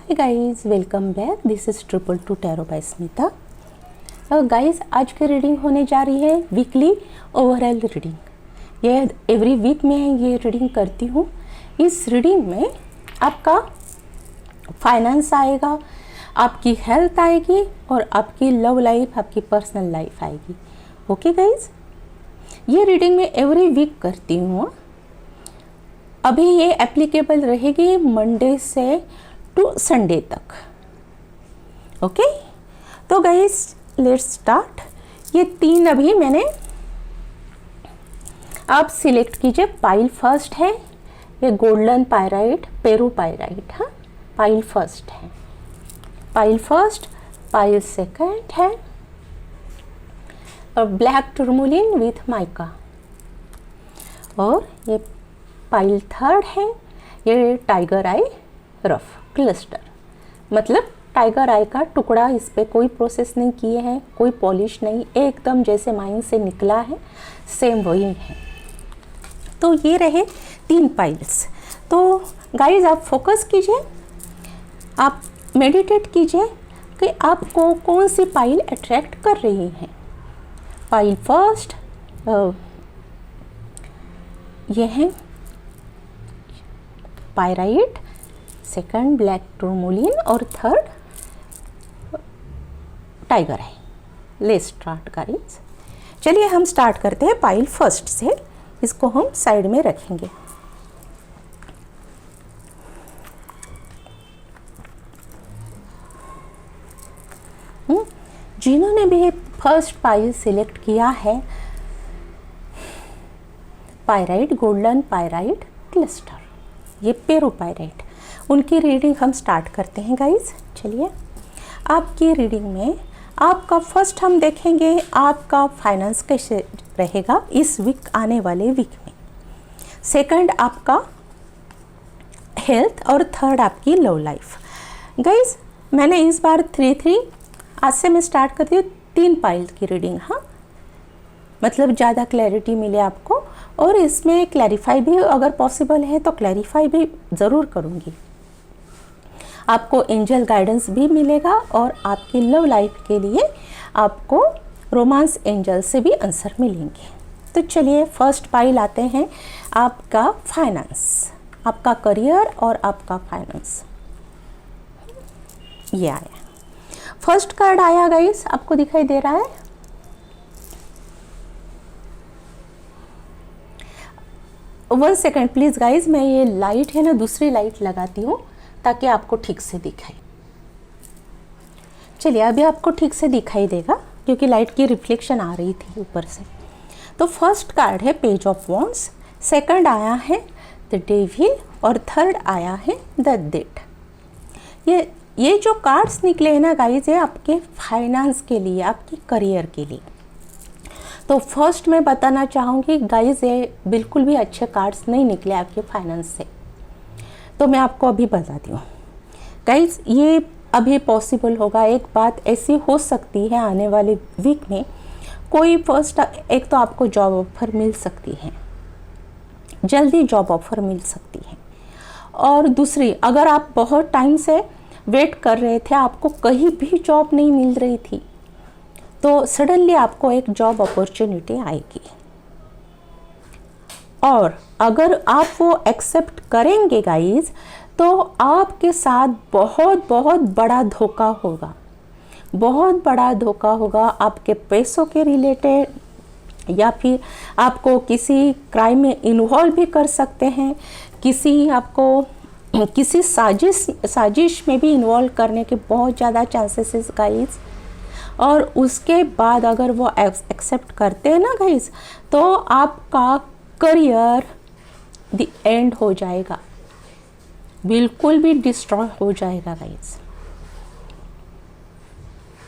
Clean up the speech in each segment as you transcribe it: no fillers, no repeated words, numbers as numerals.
Hi guys, welcome back. This is 222 tarot by Smita. Guys, आज की reading होने जा रही है वीकली ओवरऑल रीडिंग। ये एवरी वीक में ये रीडिंग करती हूँ। इस रीडिंग में आपका फाइनेंस आएगा, आपकी हेल्थ आएगी और आपकी लव लाइफ, आपकी पर्सनल लाइफ आएगी। ओके गाइस, ये रीडिंग मैं एवरी वीक करती हूँ। अभी ये एप्लीकेबल रहेगी मंडे से टू संडे तक। ओके, तो गाइस लेट्स स्टार्ट। ये 3 अभी मैंने, आप सिलेक्ट कीजिए। पाइल फर्स्ट है, ये गोल्डन पायराइट, पेरू पायराइट। हाँ, पाइल फर्स्ट है, पाइल फर्स्ट, पाइल सेकंड है और ब्लैक टूरमोलिन विथ माइका, और ये पाइल थर्ड है, ये टाइगर आई रफ क्लस्टर। मतलब टाइगर आई का टुकड़ा, इस पे कोई प्रोसेस नहीं किए हैं, कोई पॉलिश नहीं, एकदम जैसे माइन से निकला है सेम वही है। तो ये रहे 3 पाइल्स। तो गाइज आप फोकस कीजिए, आप मेडिटेट कीजिए कि आपको कौन सी पाइल अट्रैक्ट कर रही है। पाइल फर्स्ट ये है पायराइट, सेकंड ब्लैक टूरमोलिन और थर्ड टाइगर है। Let's start guys. चलिए हम स्टार्ट करते हैं पाइल फर्स्ट से। इसको हम साइड में रखेंगे। जिन्होंने भी फर्स्ट पाइल सिलेक्ट किया है, पायराइट, गोल्डन पायराइट क्लस्टर, ये पेरू पायराइट, उनकी रीडिंग हम स्टार्ट करते हैं गाइस। चलिए, आपकी रीडिंग में आपका फर्स्ट हम देखेंगे आपका फाइनेंस कैसे रहेगा इस वीक, आने वाले वीक में। सेकंड आपका हेल्थ और थर्ड आपकी लव लाइफ। गाइस, मैंने इस बार 3 आज से मैं स्टार्ट करती हूँ 3 पाइल की रीडिंग। हाँ, मतलब ज़्यादा क्लैरिटी मिले आपको, और इसमें क्लैरिफाई भी अगर पॉसिबल है तो क्लैरिफाई भी ज़रूर करूँगी। आपको एंजल गाइडेंस भी मिलेगा और आपकी लव लाइफ के लिए आपको रोमांस एंजल से भी आंसर मिलेंगे। तो चलिए फर्स्ट पाइल आते हैं आपका फाइनेंस, आपका करियर और आपका फाइनेंस। ये आया, फर्स्ट कार्ड आया गाइस, आपको दिखाई दे रहा है। वन सेकेंड प्लीज़ गाइज, मैं ये लाइट है ना, दूसरी लाइट लगाती हूँ ताकि आपको ठीक से दिखाई। चलिए, अभी आपको ठीक से दिखाई देगा क्योंकि लाइट की रिफ्लेक्शन आ रही थी ऊपर से। तो फर्स्ट कार्ड है पेज ऑफ वॉन्ड्स, सेकंड आया है द डेविल और थर्ड आया है द डेथ। ये जो कार्ड्स निकले हैं ना गाइज, ये आपके फाइनेंस के लिए, आपके करियर के लिए। तो फर्स्ट मैं बताना चाहूँगी गाइज, ये बिल्कुल भी अच्छे कार्ड्स नहीं निकले आपके फाइनेंस से। तो मैं आपको अभी बताती हूँ गाइज, ये अभी पॉसिबल होगा। एक बात ऐसी हो सकती है आने वाले वीक में, कोई फर्स्ट, एक तो आपको जॉब ऑफर मिल सकती है, जल्दी जॉब ऑफर मिल सकती है। और दूसरी, अगर आप बहुत टाइम से वेट कर रहे थे, आपको कहीं भी जॉब नहीं मिल रही थी, तो सडनली आपको एक जॉब अपॉर्चुनिटी आएगी। और अगर आप वो एक्सेप्ट करेंगे गाइज, तो आपके साथ बहुत बहुत बड़ा धोखा होगा, बहुत बड़ा धोखा होगा आपके पैसों के रिलेटेड, या फिर आपको किसी क्राइम में इन्वॉल्व भी कर सकते हैं, किसी साजिश में भी इन्वॉल्व करने के बहुत ज़्यादा चांसेस है गाइज। और उसके बाद अगर वो एक्सेप्ट करते हैं ना गाइज, तो आपका करियर द एंड हो जाएगा, बिल्कुल भी डिस्ट्रॉय हो जाएगा गाइज।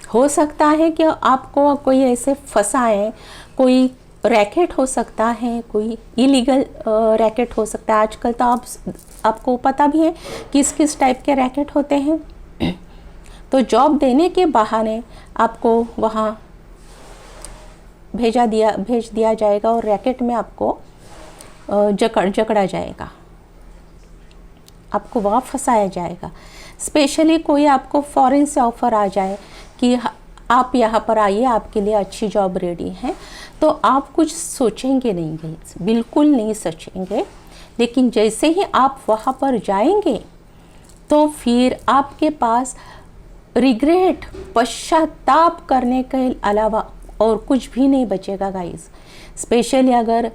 हो सकता है कि आपको कोई ऐसे फंसाए, कोई रैकेट हो सकता है, कोई इलीगल रैकेट हो सकता है। आजकल तो आपको पता भी है किस किस टाइप के रैकेट होते हैं। तो जॉब देने के बहाने आपको वहाँ भेज दिया जाएगा और रैकेट में आपको जकड़ा जाएगा, आपको वहाँ फंसाया जाएगा। स्पेशली कोई आपको फॉरेन से ऑफ़र आ जाए कि आप यहाँ पर आइए, आपके लिए अच्छी जॉब रेडी है, तो आप कुछ सोचेंगे नहीं गाइस, बिल्कुल नहीं सोचेंगे। लेकिन जैसे ही आप वहाँ पर जाएंगे तो फिर आपके पास रिग्रेट, पश्चाताप करने के अलावा और कुछ भी नहीं बचेगा गाइस। स्पेशली अगर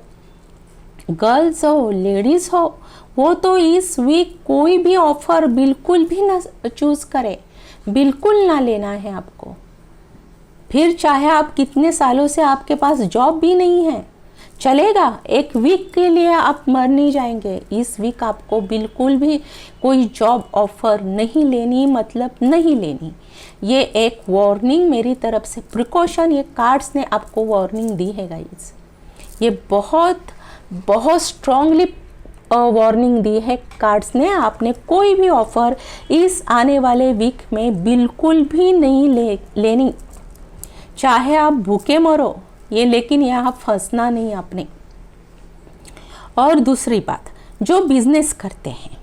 गर्ल्स हो, लेडीज़ हो, वो तो इस वीक कोई भी ऑफ़र बिल्कुल भी ना चूज़ करें, बिल्कुल ना लेना है आपको। फिर चाहे आप कितने सालों से आपके पास जॉब भी नहीं है, चलेगा, एक वीक के लिए आप मर नहीं जाएंगे। इस वीक आपको बिल्कुल भी कोई जॉब ऑफ़र नहीं लेनी, मतलब नहीं लेनी। ये एक वार्निंग मेरी तरफ से, प्रिकॉशन, ये कार्ड्स ने आपको वार्निंग दी है गाइस। ये बहुत स्ट्रांगली वार्निंग दी है कार्ड्स ने। आपने कोई भी ऑफ़र इस आने वाले वीक में बिल्कुल भी नहीं लेनी, चाहे आप भूखे मरो ये, लेकिन यहाँ फंसना नहीं आपने। और दूसरी बात, जो बिजनेस करते हैं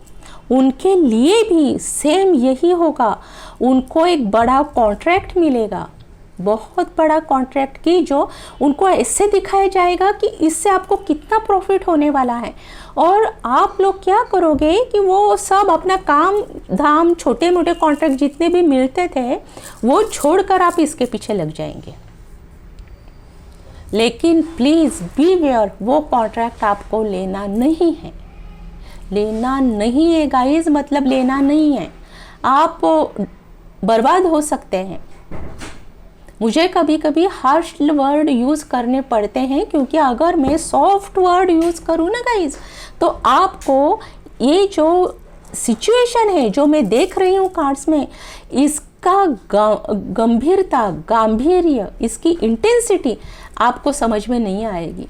उनके लिए भी सेम यही होगा। उनको एक बड़ा कॉन्ट्रैक्ट मिलेगा, बहुत बड़ा कॉन्ट्रैक्ट, की जो उनको ऐसे दिखाया जाएगा कि इससे आपको कितना प्रॉफिट होने वाला है। और आप लोग क्या करोगे कि वो सब अपना काम धाम, छोटे मोटे कॉन्ट्रैक्ट जितने भी मिलते थे वो छोड़कर आप इसके पीछे लग जाएंगे। लेकिन प्लीज़ बी वेयर, वो कॉन्ट्रैक्ट आपको लेना नहीं है, लेना नहीं है गाइस, मतलब लेना नहीं है। आप बर्बाद हो सकते हैं। मुझे कभी कभी हार्श वर्ड यूज़ करने पड़ते हैं, क्योंकि अगर मैं सॉफ्ट वर्ड यूज़ करूँ ना गाइस, तो आपको ये जो सिचुएशन है जो मैं देख रही हूँ कार्ड्स में, इसका गंभीरता, गांधीर्य, इसकी इंटेंसिटी आपको समझ में नहीं आएगी।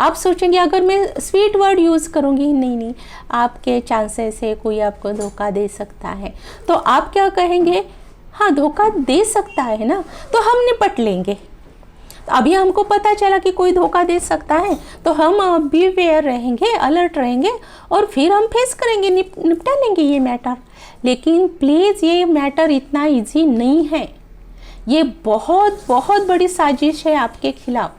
आप सोचेंगे अगर मैं स्वीट वर्ड यूज़ करूँगी, नहीं, आपके चांसेस है कोई आपको धोखा दे सकता है, तो आप क्या कहेंगे, हाँ धोखा दे सकता है ना, तो हम निपट लेंगे। अभी हमको पता चला कि कोई धोखा दे सकता है, तो हम बी वेयर रहेंगे, अलर्ट रहेंगे, और फिर हम फेस करेंगे, निपटा लेंगे ये मैटर। लेकिन प्लीज़ ये मैटर इतना इजी नहीं है, ये बहुत बड़ी साजिश है आपके खिलाफ।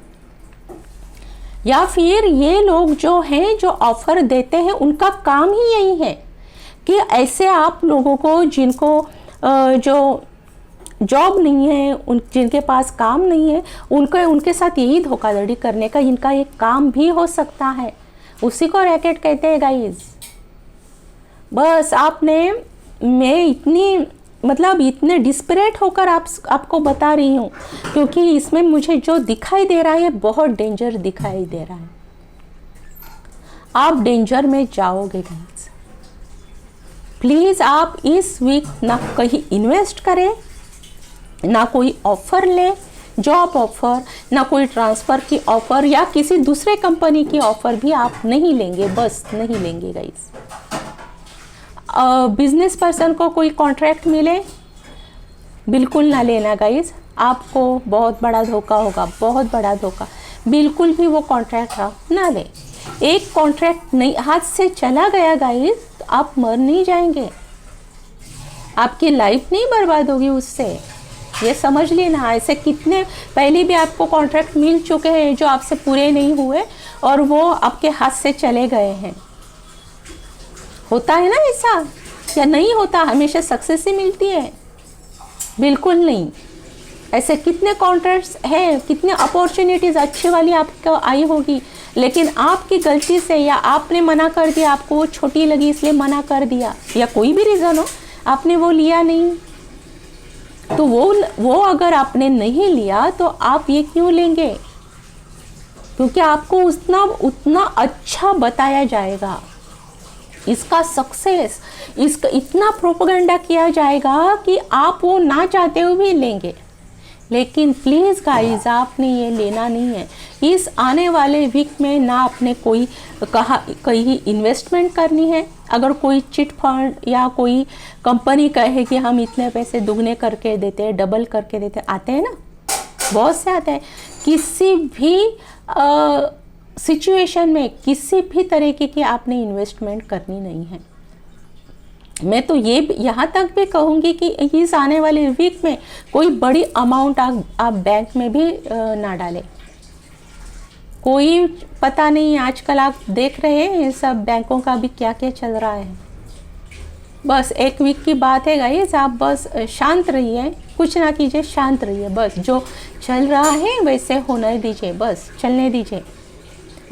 या फिर ये लोग जो हैं, जो ऑफ़र देते हैं, उनका काम ही यही है कि ऐसे आप लोगों को, जिनको जो जॉब नहीं है, जिनके पास काम नहीं है, उनके साथ यही धोखाधड़ी करने का इनका एक काम भी हो सकता है। उसी को रैकेट कहते हैं गाइस। बस मैं इतने डिस्परेट होकर आपको बता रही हूँ, क्योंकि इसमें मुझे जो दिखाई दे रहा है बहुत डेंजर दिखाई दे रहा है। आप डेंजर में जाओगे गाइस। प्लीज़ आप इस वीक ना कहीं इन्वेस्ट करें, ना कोई ऑफ़र ले, जॉब ऑफ़र, ना कोई ट्रांसफ़र की ऑफ़र या किसी दूसरे कंपनी की ऑफ़र भी आप नहीं लेंगे, बस नहीं लेंगे गाइस। बिजनेस पर्सन को कोई कॉन्ट्रैक्ट मिले, बिल्कुल ना लेना गाइस, आपको बहुत बड़ा धोखा होगा, बहुत बड़ा धोखा। बिल्कुल भी वो कॉन्ट्रैक्ट ना ले। एक कॉन्ट्रैक्ट नहीं हाथ से चला गया गाइस, तो आप मर नहीं जाएंगे, आपकी लाइफ नहीं बर्बाद होगी उससे, ये समझ लेना। ऐसे कितने पहले भी आपको कॉन्ट्रैक्ट मिल चुके हैं जो आपसे पूरे नहीं हुए और वो आपके हाथ से चले गए हैं। होता है ना ऐसा, या नहीं होता? हमेशा सक्सेस ही मिलती है? बिल्कुल नहीं। ऐसे कितने कॉन्ट्रैक्ट्स हैं, कितने अपॉर्चुनिटीज़ अच्छी वाली आपको आई होगी, लेकिन आपकी गलती से या आपने मना कर दिया, आपको वो छोटी लगी इसलिए मना कर दिया, या कोई भी रीज़न हो, आपने वो लिया नहीं। तो वो अगर आपने नहीं लिया तो आप ये क्यों लेंगे? क्योंकि आपको उतना अच्छा बताया जाएगा, इसका सक्सेस, इसका इतना प्रोपेगेंडा किया जाएगा कि आप वो ना चाहते हुए भी लेंगे। लेकिन प्लीज़ गाइस, आपने ये लेना नहीं है। इस आने वाले वीक में ना आपने कहीं इन्वेस्टमेंट करनी है। अगर कोई चिट फंड या कोई कंपनी कहे कि हम इतने पैसे दुगने करके देते हैं, डबल करके देते हैं, आते हैं ना, बहुत से आते हैं। किसी भी सिचुएशन में किसी भी तरीके की आपने इन्वेस्टमेंट करनी नहीं है। मैं तो ये यहाँ तक भी कहूँगी कि इस आने वाले वीक में कोई बड़ी अमाउंट आप बैंक में भी ना डालें। कोई पता नहीं, आजकल आप देख रहे हैं सब बैंकों का भी क्या क्या चल रहा है। बस एक वीक की बात है गाइस, आप बस शांत रहिए, कुछ ना कीजिए, शांत रहिए, बस जो चल रहा है वैसे होने दीजिए, बस चलने दीजिए,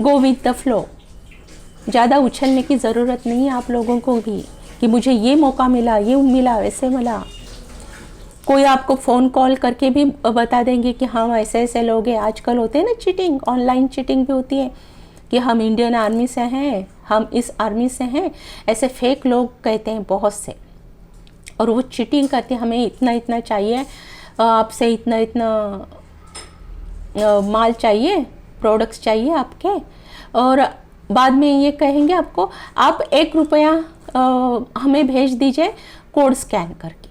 गो विद द फ्लो। ज़्यादा उछलने की ज़रूरत नहीं है आप लोगों को भी कि मुझे ये मौका मिला, ये मिला, वैसे मिला। कोई आपको फ़ोन कॉल करके भी बता देंगे कि हम ऐसे ऐसे लोग हैं। आजकल होते हैं ना चीटिंग, ऑनलाइन चीटिंग भी होती है कि हम इंडियन आर्मी से हैं, हम इस आर्मी से हैं, ऐसे फेक लोग कहते हैं बहुत से, और वो चीटिंग करते हैं, हमें इतना इतना चाहिए, आपसे इतना इतना माल चाहिए, प्रोडक्ट्स चाहिए आपके, और बाद में ये कहेंगे आपको आप 1 रुपया हमें भेज दीजिए कोड स्कैन करके,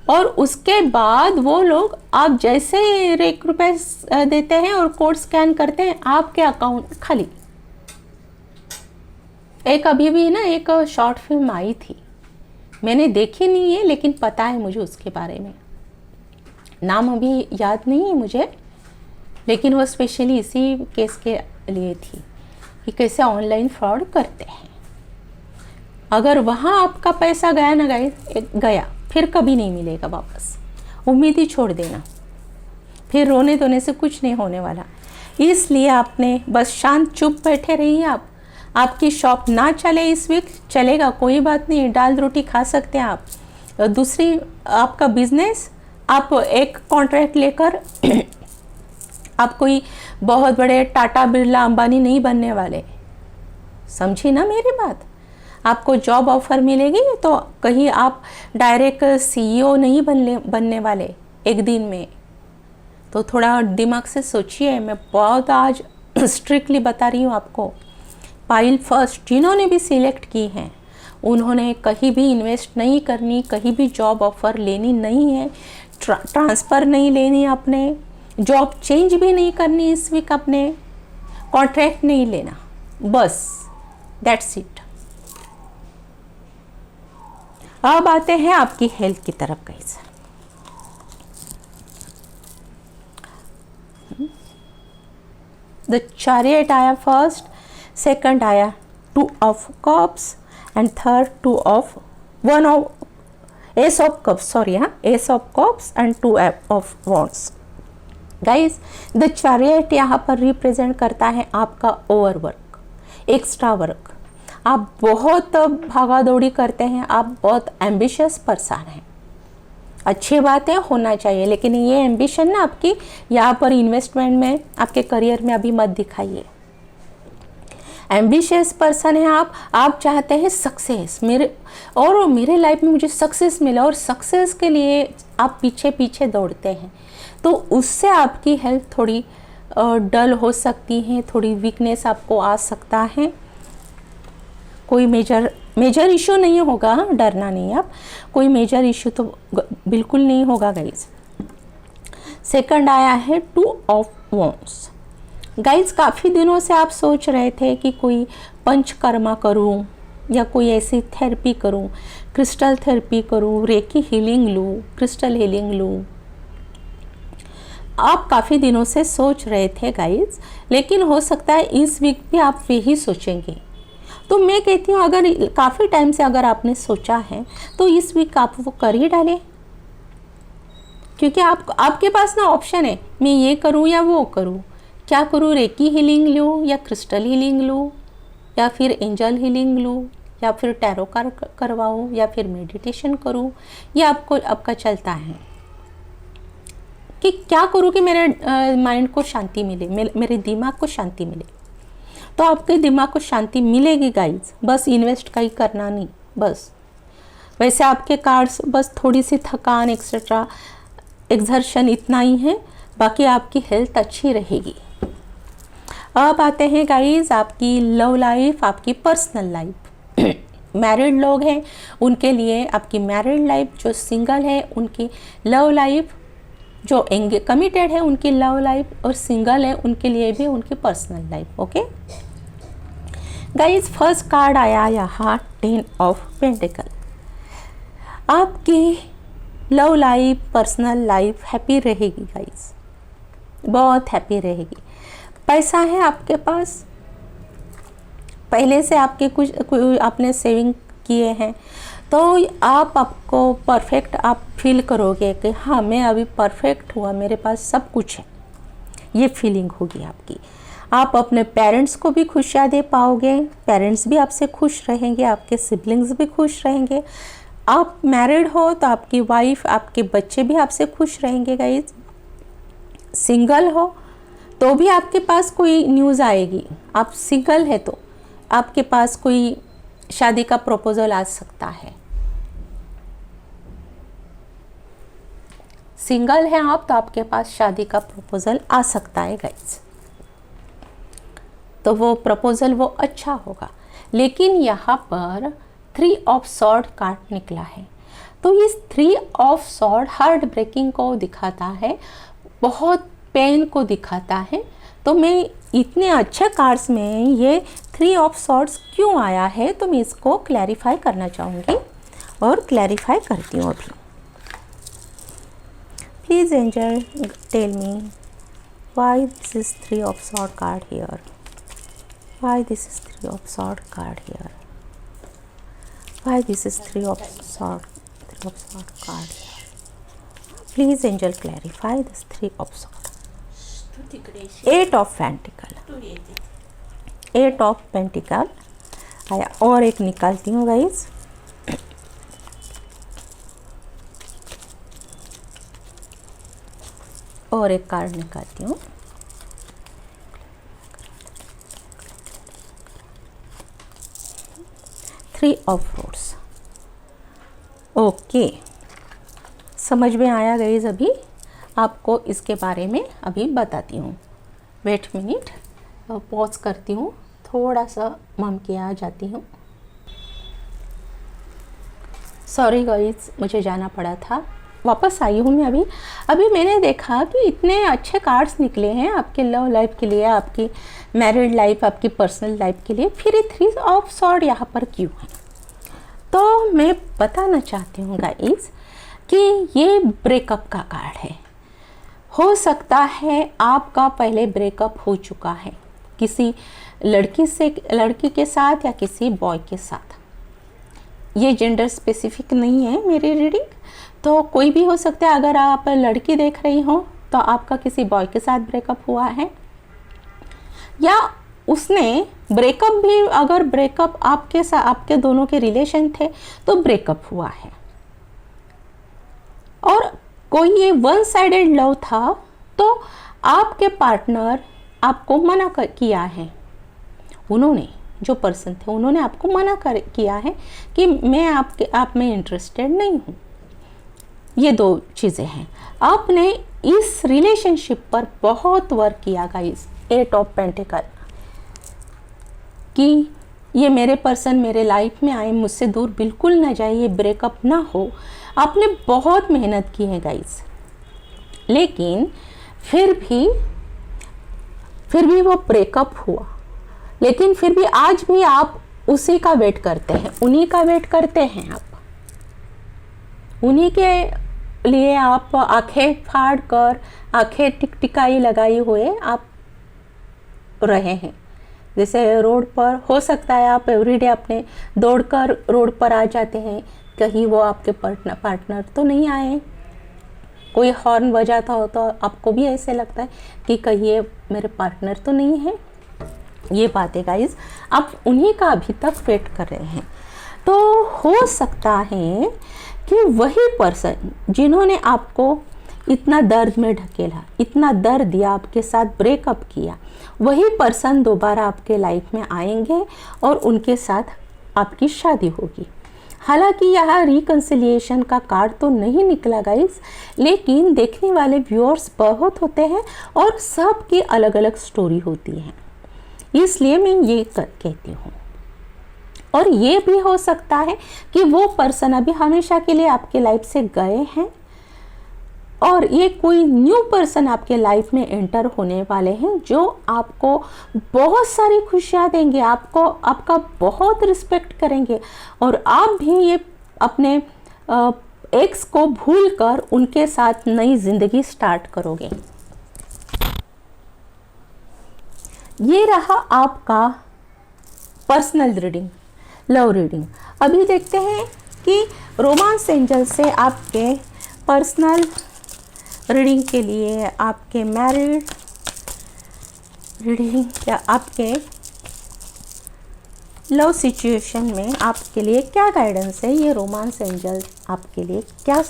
और उसके बाद वो लोग आप जैसे 1 रुपये देते हैं और कोड स्कैन करते हैं, आपके अकाउंट खाली। एक अभी भी ना एक शॉर्ट फिल्म आई थी, मैंने देखी नहीं है लेकिन पता है मुझे उसके बारे में, नाम अभी याद नहीं है मुझे, लेकिन वो स्पेशली इसी केस के लिए थी कि कैसे ऑनलाइन फ्रॉड करते हैं। अगर वहाँ आपका पैसा गया ना गया, फिर कभी नहीं मिलेगा वापस, उम्मीद ही छोड़ देना, फिर रोने धोने से कुछ नहीं होने वाला। इसलिए आपने बस शांत चुप बैठे रहिए। आपकी शॉप ना चले इस वीक, चलेगा कोई बात नहीं, दाल रोटी खा सकते हैं आप। दूसरी आपका बिजनेस, आप एक कॉन्ट्रैक्ट लेकर आप कोई बहुत बड़े टाटा बिरला अंबानी नहीं बनने वाले, समझी ना मेरी बात। आपको जॉब ऑफर मिलेगी तो कहीं आप डायरेक्ट CEO नहीं बनने वाले एक दिन में, तो थोड़ा दिमाग से सोचिए। मैं बहुत आज स्ट्रिक्टली बता रही हूँ आपको। पाइल फर्स्ट जिन्होंने भी सिलेक्ट की हैं, उन्होंने कहीं भी इन्वेस्ट नहीं करनी, कहीं भी जॉब ऑफर लेनी नहीं है, ट्रांसफ़र नहीं लेनी, अपने जॉब चेंज भी नहीं करनी इस वीक, अपने कॉन्ट्रैक्ट नहीं लेना, बस दैट्स इट। अब आते हैं आपकी हेल्थ की तरफ गाइस। द चैरियट आया फर्स्ट, सेकंड आया 2 of cups and third 2 of 1 of ace of cups, sorry हाँ, ace of cups and 2 of wands. Guys the chariot यहाँ पर रिप्रेजेंट करता है आपका ओवर वर्क, एक्स्ट्रा वर्क। आप बहुत भागा दौड़ी करते हैं, आप बहुत एम्बिशियस पर्सन हैं, अच्छी बात है, होना चाहिए, लेकिन ये एम्बिशन ना आपकी यहाँ पर इन्वेस्टमेंट में, आपके करियर में अभी मत दिखाइए। एम्बिशियस पर्सन है आप चाहते हैं सक्सेस, मेरे लाइफ में मुझे सक्सेस मिला, और सक्सेस के लिए आप पीछे पीछे दौड़ते हैं, तो उससे आपकी हेल्थ थोड़ी डल हो सकती है, थोड़ी वीकनेस आपको आ सकता है। कोई मेजर इशू नहीं होगा, डरना नहीं आप, कोई मेजर इशू तो बिल्कुल नहीं होगा गाइज। सेकंड आया है 2 ऑफ वॉन्ड्स। गाइज काफ़ी दिनों से आप सोच रहे थे कि कोई पंचकर्मा करूं या कोई ऐसी थेरेपी करूं, क्रिस्टल थेरेपी करूं, रेकी हीलिंग लूं, क्रिस्टल हीलिंग लूं। आप काफ़ी दिनों से सोच रहे थे गाइज, लेकिन हो सकता है इस वीक भी आप यही सोचेंगे। तो मैं कहती हूँ अगर काफ़ी टाइम से अगर आपने सोचा है तो इस वीक आप वो कर ही डालें, क्योंकि आपके पास ना ऑप्शन है, मैं ये करूँ या वो करूँ, क्या करूँ, रेकी हीलिंग लूँ या क्रिस्टल हीलिंग लूँ या फिर एंजल हीलिंग लूँ या फिर टैरो कार्ड करवाऊँ या फिर मेडिटेशन करूँ, ये आपका चलता है कि क्या करूँ कि मेरे माइंड को शांति मिले, मेरे दिमाग को शांति मिले। तो आपके दिमाग को शांति मिलेगी गाइज, बस इन्वेस्ट कहीं करना नहीं, बस वैसे आपके कार्ड्स बस थोड़ी सी थकान एक्सेट्रा एक्सर्शन इतना ही है, बाकी आपकी हेल्थ अच्छी रहेगी। अब आते हैं गाइज आपकी लव लाइफ, आपकी पर्सनल लाइफ। मैरिड लोग हैं उनके लिए आपकी मैरिड लाइफ, जो सिंगल है उनकी लव लाइफ, जो कमिटेड है उनकी लव लाइफ, और सिंगल है उनके लिए भी उनकी personal life. Okay guys first card आया यहाँ 10 ऑफ पेंटिकल। आपकी love life, personal life happy रहेगी गाइज, बहुत हैप्पी रहेगी। पैसा है आपके पास, पहले से आपके कुछ आपने सेविंग किए हैं, तो आपको परफेक्ट आप फील करोगे कि हाँ मैं अभी परफेक्ट हुआ, मेरे पास सब कुछ है, ये फीलिंग होगी आपकी। आप अपने पेरेंट्स को भी खुशियाँ दे पाओगे, पेरेंट्स भी आपसे खुश रहेंगे, आपके सिबलिंग्स भी खुश रहेंगे। आप मैरिड हो तो आपकी वाइफ, आपके बच्चे भी आपसे खुश रहेंगे गाइज। सिंगल हो तो भी आपके पास कोई न्यूज़ आएगी, आप सिंगल है तो आपके पास कोई शादी का प्रपोजल आ सकता है। सिंगल है आप तो आपके पास शादी का प्रपोजल आ सकता है गाइज, तो वो प्रपोजल वो अच्छा होगा। लेकिन यहाँ पर 3 ऑफ सॉर्ड कार्ड निकला है, तो इस 3 ऑफ सॉर्ड हार्ट ब्रेकिंग को दिखाता है, बहुत पेन को दिखाता है। तो मैं इतने अच्छे कार्ड्स में ये 3 ऑफ सॉर्ड्स क्यों आया है, तो मैं इसको क्लैरिफाई करना चाहूँगी और क्लैरिफाई करती हूँ अभी। Please angel tell me why this is 3 of sword card here, why this is 3 of sword card here, why this is 3 of sword card here. Please angel clarify this 3 of sword. 8 of pentacle, 8 of pentacle आया। और एक निकालती हूँ guys, और एक card निकालती हूँ। Three of roads. Okay, समझ में आया गाइज। अभी आपको इसके बारे में अभी बताती हूँ। वेट मिनट, पॉज करती हूँ, थोड़ा सा मम के आ जाती हूँ। सॉरी गाइज, मुझे जाना पड़ा था, वापस आई हूँ मैं अभी मैंने देखा कि इतने अच्छे कार्ड्स निकले हैं आपके लव लाइफ के लिए, आपकी मैरिड लाइफ, आपकी पर्सनल लाइफ के लिए, फिर ये 3 ऑफ सॉर्ड यहाँ पर क्यों है। तो मैं बताना चाहती हूँ गाइज कि ये ब्रेकअप का कार्ड है। हो सकता है आपका पहले ब्रेकअप हो चुका है किसी लड़की के साथ या किसी बॉय के साथ। ये जेंडर स्पेसिफिक नहीं है मेरी रीडिंग, तो कोई भी हो सकता है। अगर आप लड़की देख रही हो तो आपका किसी बॉय के साथ ब्रेकअप हुआ है, या उसने ब्रेकअप भी, अगर ब्रेकअप आपके साथ, आपके दोनों के रिलेशन थे तो ब्रेकअप हुआ है। और कोई ये वन साइडेड लव था तो आपके पार्टनर आपको मना किया है, उन्होंने, जो पर्सन थे उन्होंने आपको मना किया है कि मैं आप में इंटरेस्टेड नहीं हूँ। ये 2 चीज़ें हैं। आपने इस रिलेशनशिप पर बहुत वर्क किया गाइस, 8 ऑफ पेंटिकल, कि ये मेरे पर्सन मेरे लाइफ में आए, मुझसे दूर बिल्कुल ना जाए, ये ब्रेकअप ना हो। आपने बहुत मेहनत की है गाइस, लेकिन फिर भी वो ब्रेकअप हुआ। लेकिन फिर भी आज भी आप उसी का वेट करते हैं, उन्हीं का वेट करते हैं आप, उन्हीं के लिए आप आंखें फाड़ कर, आंखें टिकटिकाई लगाई हुए आप रहे हैं। जैसे रोड पर हो सकता है आप एवरीडे अपने दौड़कर रोड पर आ जाते हैं, कहीं वो आपके पार्टनर तो नहीं आए, कोई हॉर्न बजाता हो तो आपको भी ऐसे लगता है कि कहीं ये मेरे पार्टनर तो नहीं है। ये बातें गाइज आप उन्हीं का अभी तक वेट कर रहे हैं। तो हो सकता है कि वही पर्सन जिन्होंने आपको इतना दर्द में ढकेला, इतना दर्द दिया, आपके साथ ब्रेकअप किया, वही पर्सन दोबारा आपके लाइफ में आएंगे और उनके साथ आपकी शादी होगी। हालांकि यहाँ रिकन्सिलिएशन का कार्ड तो नहीं निकला गाइस, लेकिन देखने वाले व्यूअर्स बहुत होते हैं और सबकी अलग अलग स्टोरी होती है, इसलिए मैं ये कहती हूँ। और ये भी हो सकता है कि वो पर्सन अभी हमेशा के लिए आपके लाइफ से गए हैं, और ये कोई न्यू पर्सन आपके लाइफ में एंटर होने वाले हैं जो आपको बहुत सारी खुशियाँ देंगे, आपको आपका बहुत रिस्पेक्ट करेंगे और आप भी ये अपने एक्स को भूलकर उनके साथ नई जिंदगी स्टार्ट करोगे। ये रहा आपका पर्सनल रीडिंग, लव रीडिंग। अभी देखते हैं कि रोमांस एंजल से आपके पर्सनल रीडिंग के लिए, आपके मैरिड रीडिंग या आपके लव सिचुएशन में आपके लिए क्या गाइडेंस है, ये रोमांस एंजल आपके लिए क्या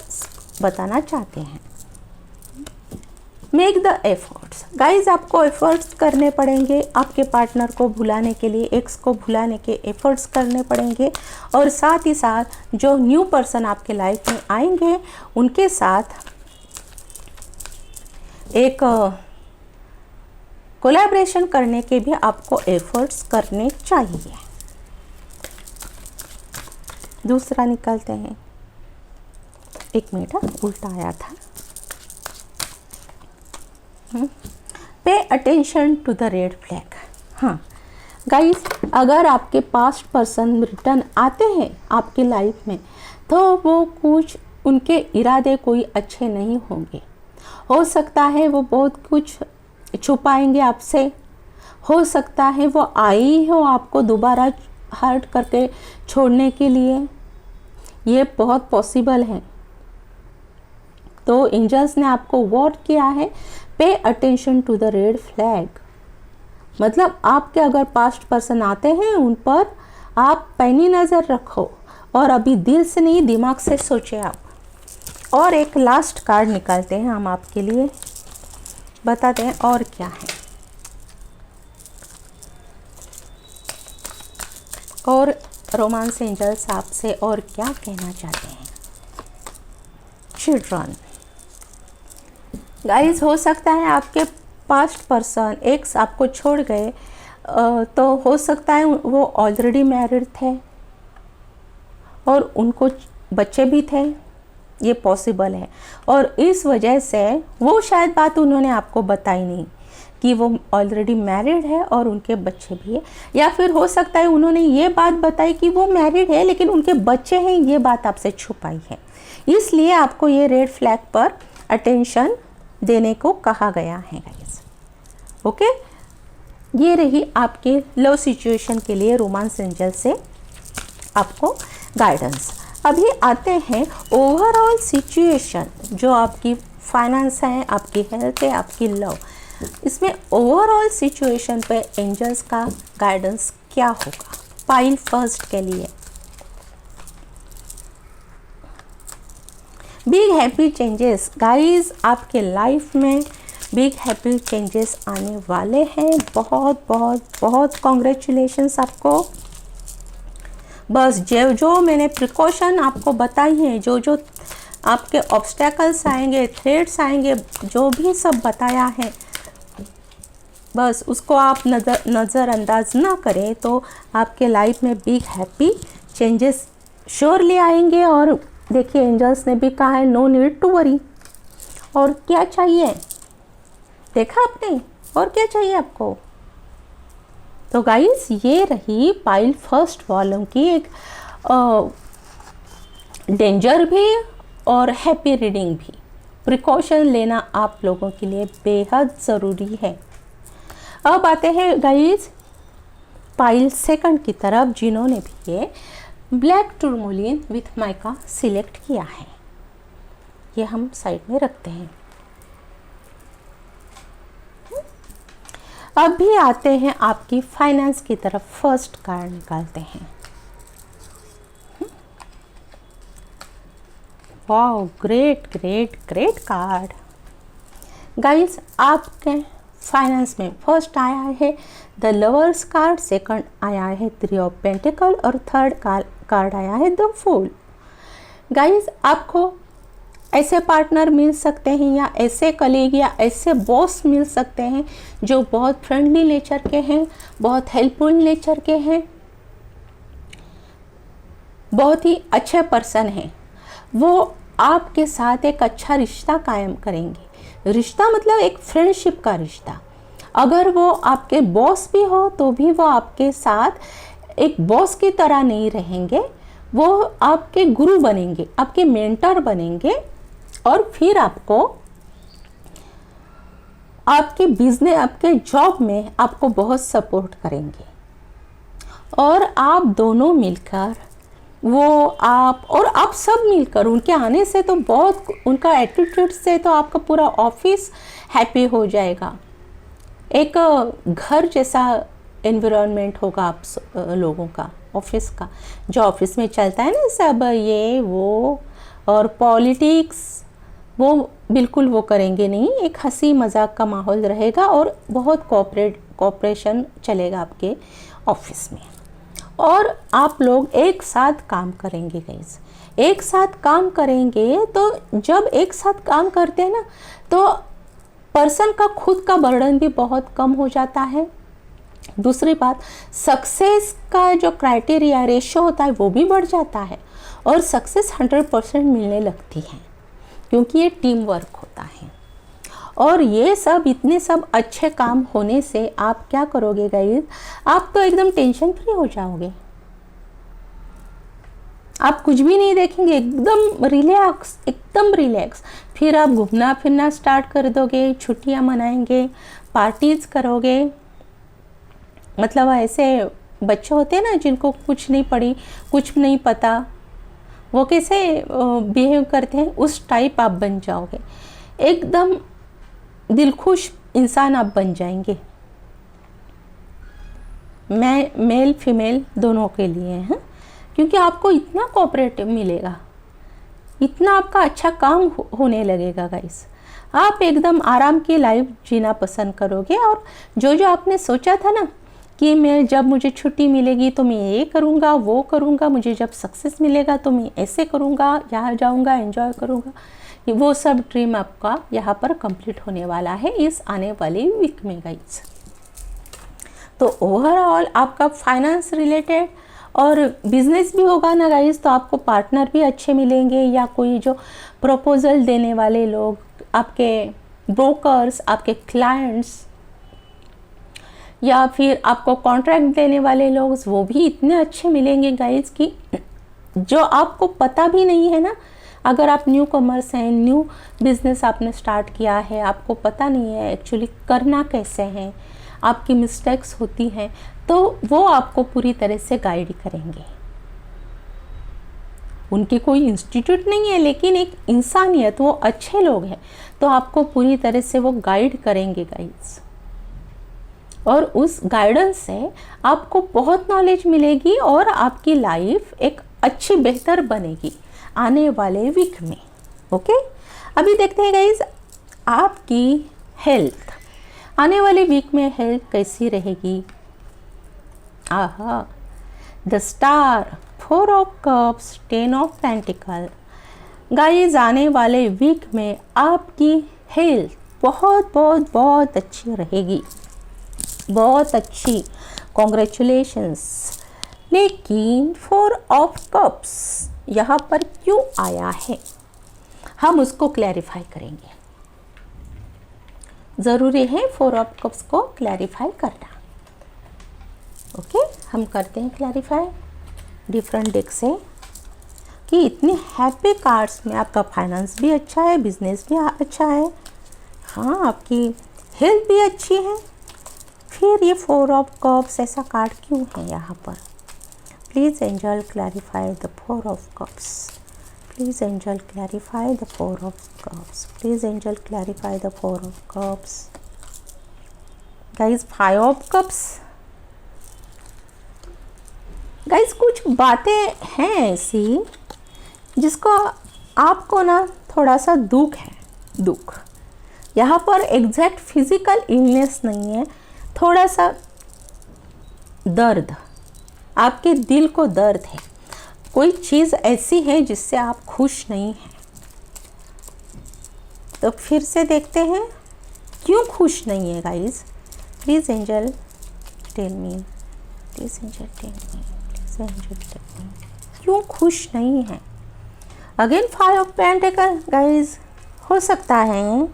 बताना चाहते हैं। Make the efforts. गाइज आपको एफर्ट्स करने पड़ेंगे, आपके पार्टनर को भुलाने के लिए, एक्स को भुलाने के एफर्ट्स करने पड़ेंगे और साथ ही साथ जो न्यू पर्सन आपके लाइफ में आएंगे उनके साथ एक कोलैबोरेशन करने के भी आपको एफर्ट्स करने चाहिए। दूसरा निकालते हैं, एक मिनट उल्टा आया था। Pay attention to the red flag. हाँ गाइस, अगर आपके पास्ट पर्सन रिटर्न आते हैं आपकी लाइफ में तो वो कुछ उनके इरादे कोई अच्छे नहीं होंगे। हो सकता है वो बहुत कुछ छुपाएंगे आपसे, हो सकता है वो आई हो आपको दोबारा हर्ट करके छोड़ने के लिए, ये बहुत पॉसिबल है। तो एंजल्स ने आपको वार्न किया है, pay attention to the red flag. मतलब आपके अगर पास्ट पर्सन आते हैं उन पर आप पैनी नज़र रखो और अभी दिल से नहीं दिमाग से सोचे आप। और एक लास्ट कार्ड निकालते हैं हम आपके लिए, बताते हैं और क्या है और रोमांस एंजल्स आपसे और क्या कहना चाहते हैं। चिल्ड्रन। गाइस हो सकता है आपके पास्ट पर्सन एक्स आपको छोड़ गए, तो हो सकता है वो ऑलरेडी मैरिड थे और उनको बच्चे भी थे, ये पॉसिबल है। और इस वजह से वो शायद बात उन्होंने आपको बताई नहीं कि वो ऑलरेडी मैरिड है और उनके बच्चे भी है, या फिर हो सकता है उन्होंने ये बात बताई कि वो मैरिड है लेकिन उनके बच्चे हैं, ये बात आपसे छुपाई है। इसलिए आपको ये रेड फ्लैग पर अटेंशन देने को कहा गया है गाइस। ओके, ये रही आपके लव सिचुएशन के लिए रोमांस एंजल से आपको गाइडेंस। अभी आते हैं ओवरऑल सिचुएशन, जो आपकी फाइनेंस है, आपकी हेल्थ है, आपकी लव, इसमें ओवरऑल सिचुएशन पे एंजल्स का गाइडेंस क्या होगा पाइल फर्स्ट के लिए। Big happy changes. गाइस आपके लाइफ में बिग हैप्पी चेंजेस आने वाले हैं। बहुत बहुत बहुत कॉन्ग्रेचुलेशंस आपको। बस जो मैंने प्रिकॉशन आपको बताई हैं, जो आपके ऑब्स्टेकल्स आएंगे, थ्रेड्स आएंगे, जो भी सब बताया है, बस उसको आप नज़रअंदाज ना करें तो आपके लाइफ में बिग हैप्पी चेंजेस श्योरली आएंगे। और देखिए एंजल्स ने भी कहा है नो नीड टू वरी। और क्या चाहिए, देखा आपने, और क्या चाहिए आपको। तो गाइस ये रही पाइल फर्स्ट वॉल्यूम की एक डेंजर भी और हैप्पी रीडिंग भी। प्रिकॉशन लेना आप लोगों के लिए बेहद ज़रूरी है। अब आते हैं गाइस पाइल सेकंड की तरफ, जिन्होंने भी ये ब्लैक टूरमोलिन विथ माइका सिलेक्ट किया है। ये हम साइड में रखते हैं। अब भी आते हैं आपकी फाइनेंस की तरफ, फर्स्ट कार्ड निकालते हैं। Wow, great great great card. Guys आपके फाइनेंस में फर्स्ट आया है द लवर्स कार्ड, सेकंड आया है 3 ऑफ पेंटिकल और थर्ड कार्ड आया है द फूल। गाइस आपको ऐसे पार्टनर मिल सकते हैं या ऐसे कलीग या ऐसे बॉस मिल सकते हैं जो बहुत फ्रेंडली नेचर के हैं, बहुत हेल्पफुल नेचर के हैं, बहुत ही अच्छे पर्सन हैं। वो आपके साथ एक अच्छा रिश्ता कायम करेंगे। रिश्ता मतलब एक फ्रेंडशिप का रिश्ता। अगर वो आपके बॉस भी हो तो भी वो आपके साथ एक बॉस की तरह नहीं रहेंगे, वो आपके गुरु बनेंगे, आपके मेंटर बनेंगे और फिर आपको आपके बिजनेस, आपके जॉब में आपको बहुत सपोर्ट करेंगे। और आप दोनों मिलकर, वो आप सब मिलकर, उनके आने से तो बहुत, उनका एटीट्यूड से तो आपका पूरा ऑफिस हैप्पी हो जाएगा। एक घर जैसा एनवायरनमेंट होगा आप लोगों का, ऑफिस का। जो ऑफिस में चलता है ना सब ये वो और पॉलिटिक्स, वो बिल्कुल वो करेंगे नहीं। एक हंसी मजाक का माहौल रहेगा और बहुत कोऑपरेशन चलेगा आपके ऑफिस में। और आप लोग एक साथ काम करेंगे गाइस, एक साथ काम करेंगे। तो जब एक साथ काम करते हैं ना तो पर्सन का खुद का बर्डन भी बहुत कम हो जाता है। दूसरी बात, सक्सेस का जो क्राइटेरिया रेशो होता है वो भी बढ़ जाता है और सक्सेस 100% मिलने लगती है, क्योंकि ये टीम वर्क होता है। और ये सब इतने सब अच्छे काम होने से आप क्या करोगे गाइस, आप तो एकदम टेंशन फ्री हो जाओगे। आप कुछ भी नहीं देखेंगे, एकदम रिलैक्स, एकदम रिलैक्स। फिर आप घूमना फिरना स्टार्ट कर दोगे, छुट्टियां मनाएंगे, पार्टीज करोगे। मतलब ऐसे बच्चे होते हैं ना जिनको कुछ नहीं पड़ी, कुछ नहीं पता, वो कैसे बिहेव करते हैं, उस टाइप आप बन जाओगे। एकदम दिलखुश इंसान आप बन जाएंगे। मेल फीमेल दोनों के लिए हैं, क्योंकि आपको इतना कोऑपरेटिव मिलेगा, इतना आपका अच्छा काम होने लगेगा गाइस। आप एकदम आराम की लाइफ जीना पसंद करोगे। और जो जो आपने सोचा था ना कि मैं जब मुझे छुट्टी मिलेगी तो मैं ये करूँगा, वो करूँगा, मुझे जब सक्सेस मिलेगा तो मैं ऐसे करूँगा, यहाँ जाऊँगा, एंजॉय करूँगा, वो सब ड्रीम आपका यहाँ पर कंप्लीट होने वाला है इस आने वाले वीक में गाइस। तो ओवरऑल आपका फाइनेंस रिलेटेड और बिजनेस भी होगा ना गाइस, तो आपको पार्टनर भी अच्छे मिलेंगे, या कोई जो प्रपोजल देने वाले लोग, आपके ब्रोकर्स, आपके क्लाइंट्स, या फिर आपको कॉन्ट्रैक्ट देने वाले लोग, वो भी इतने अच्छे मिलेंगे गाइस कि जो आपको पता भी नहीं है ना। अगर आप न्यू कॉमर्स हैं, न्यू बिजनेस आपने स्टार्ट किया है, आपको पता नहीं है एक्चुअली करना कैसे है, आपकी मिस्टेक्स होती हैं, तो वो आपको पूरी तरह से गाइड करेंगे। उनके कोई इंस्टीट्यूट नहीं है, लेकिन एक इंसानियत, वो अच्छे लोग हैं, तो आपको पूरी तरह से वो गाइड करेंगे गाइस। और उस गाइडेंस से आपको बहुत नॉलेज मिलेगी और आपकी लाइफ एक अच्छी बेहतर बनेगी आने वाले वीक में। ओके, अभी देखते हैं गाइस आपकी हेल्थ, आने वाले वीक में हेल्थ कैसी रहेगी। आहा, the star, 4 of cups, 10 of pentacle. Guys आने वाले वीक में आपकी हेल्थ बहुत बहुत बहुत अच्छी रहेगी, बहुत अच्छी, कॉन्ग्रेचुलेशंस। लेकिन 4 ऑफ कप्स यहाँ पर क्यों आया है, हम उसको क्लैरिफाई करेंगे। ज़रूरी है 4 ऑफ कप्स को क्लैरिफाई करना। ओके, हम करते हैं क्लैरिफाई डिफरेंट डेक से कि इतने हैप्पी कार्ड्स में आपका फाइनेंस भी अच्छा है, बिजनेस भी अच्छा है, हाँ आपकी हेल्थ भी अच्छी है, फिर ये 4 ऑफ कप्स ऐसा कार्ड क्यों है यहाँ पर। Please angel clarify the 4 of cups, please angel clarify the 4 of cups, please angel clarify the 4 of cups. Guys 5 of cups. Guys कुछ बातें हैं ऐसी जिसको आपको ना थोड़ा सा दुख है, दुख। यहाँ पर एग्जैक्ट फिजिकल इलनेस नहीं है, थोड़ा सा दर्द, आपके दिल को दर्द है, कोई चीज़ ऐसी है जिससे आप खुश नहीं हैं। तो फिर से देखते हैं क्यों खुश नहीं है guys. Please angel tell me, please angel tell me, please angel tell me, क्यों खुश नहीं है। अगेन 5 ऑफ पेंटिकल गाइज, हो सकता है,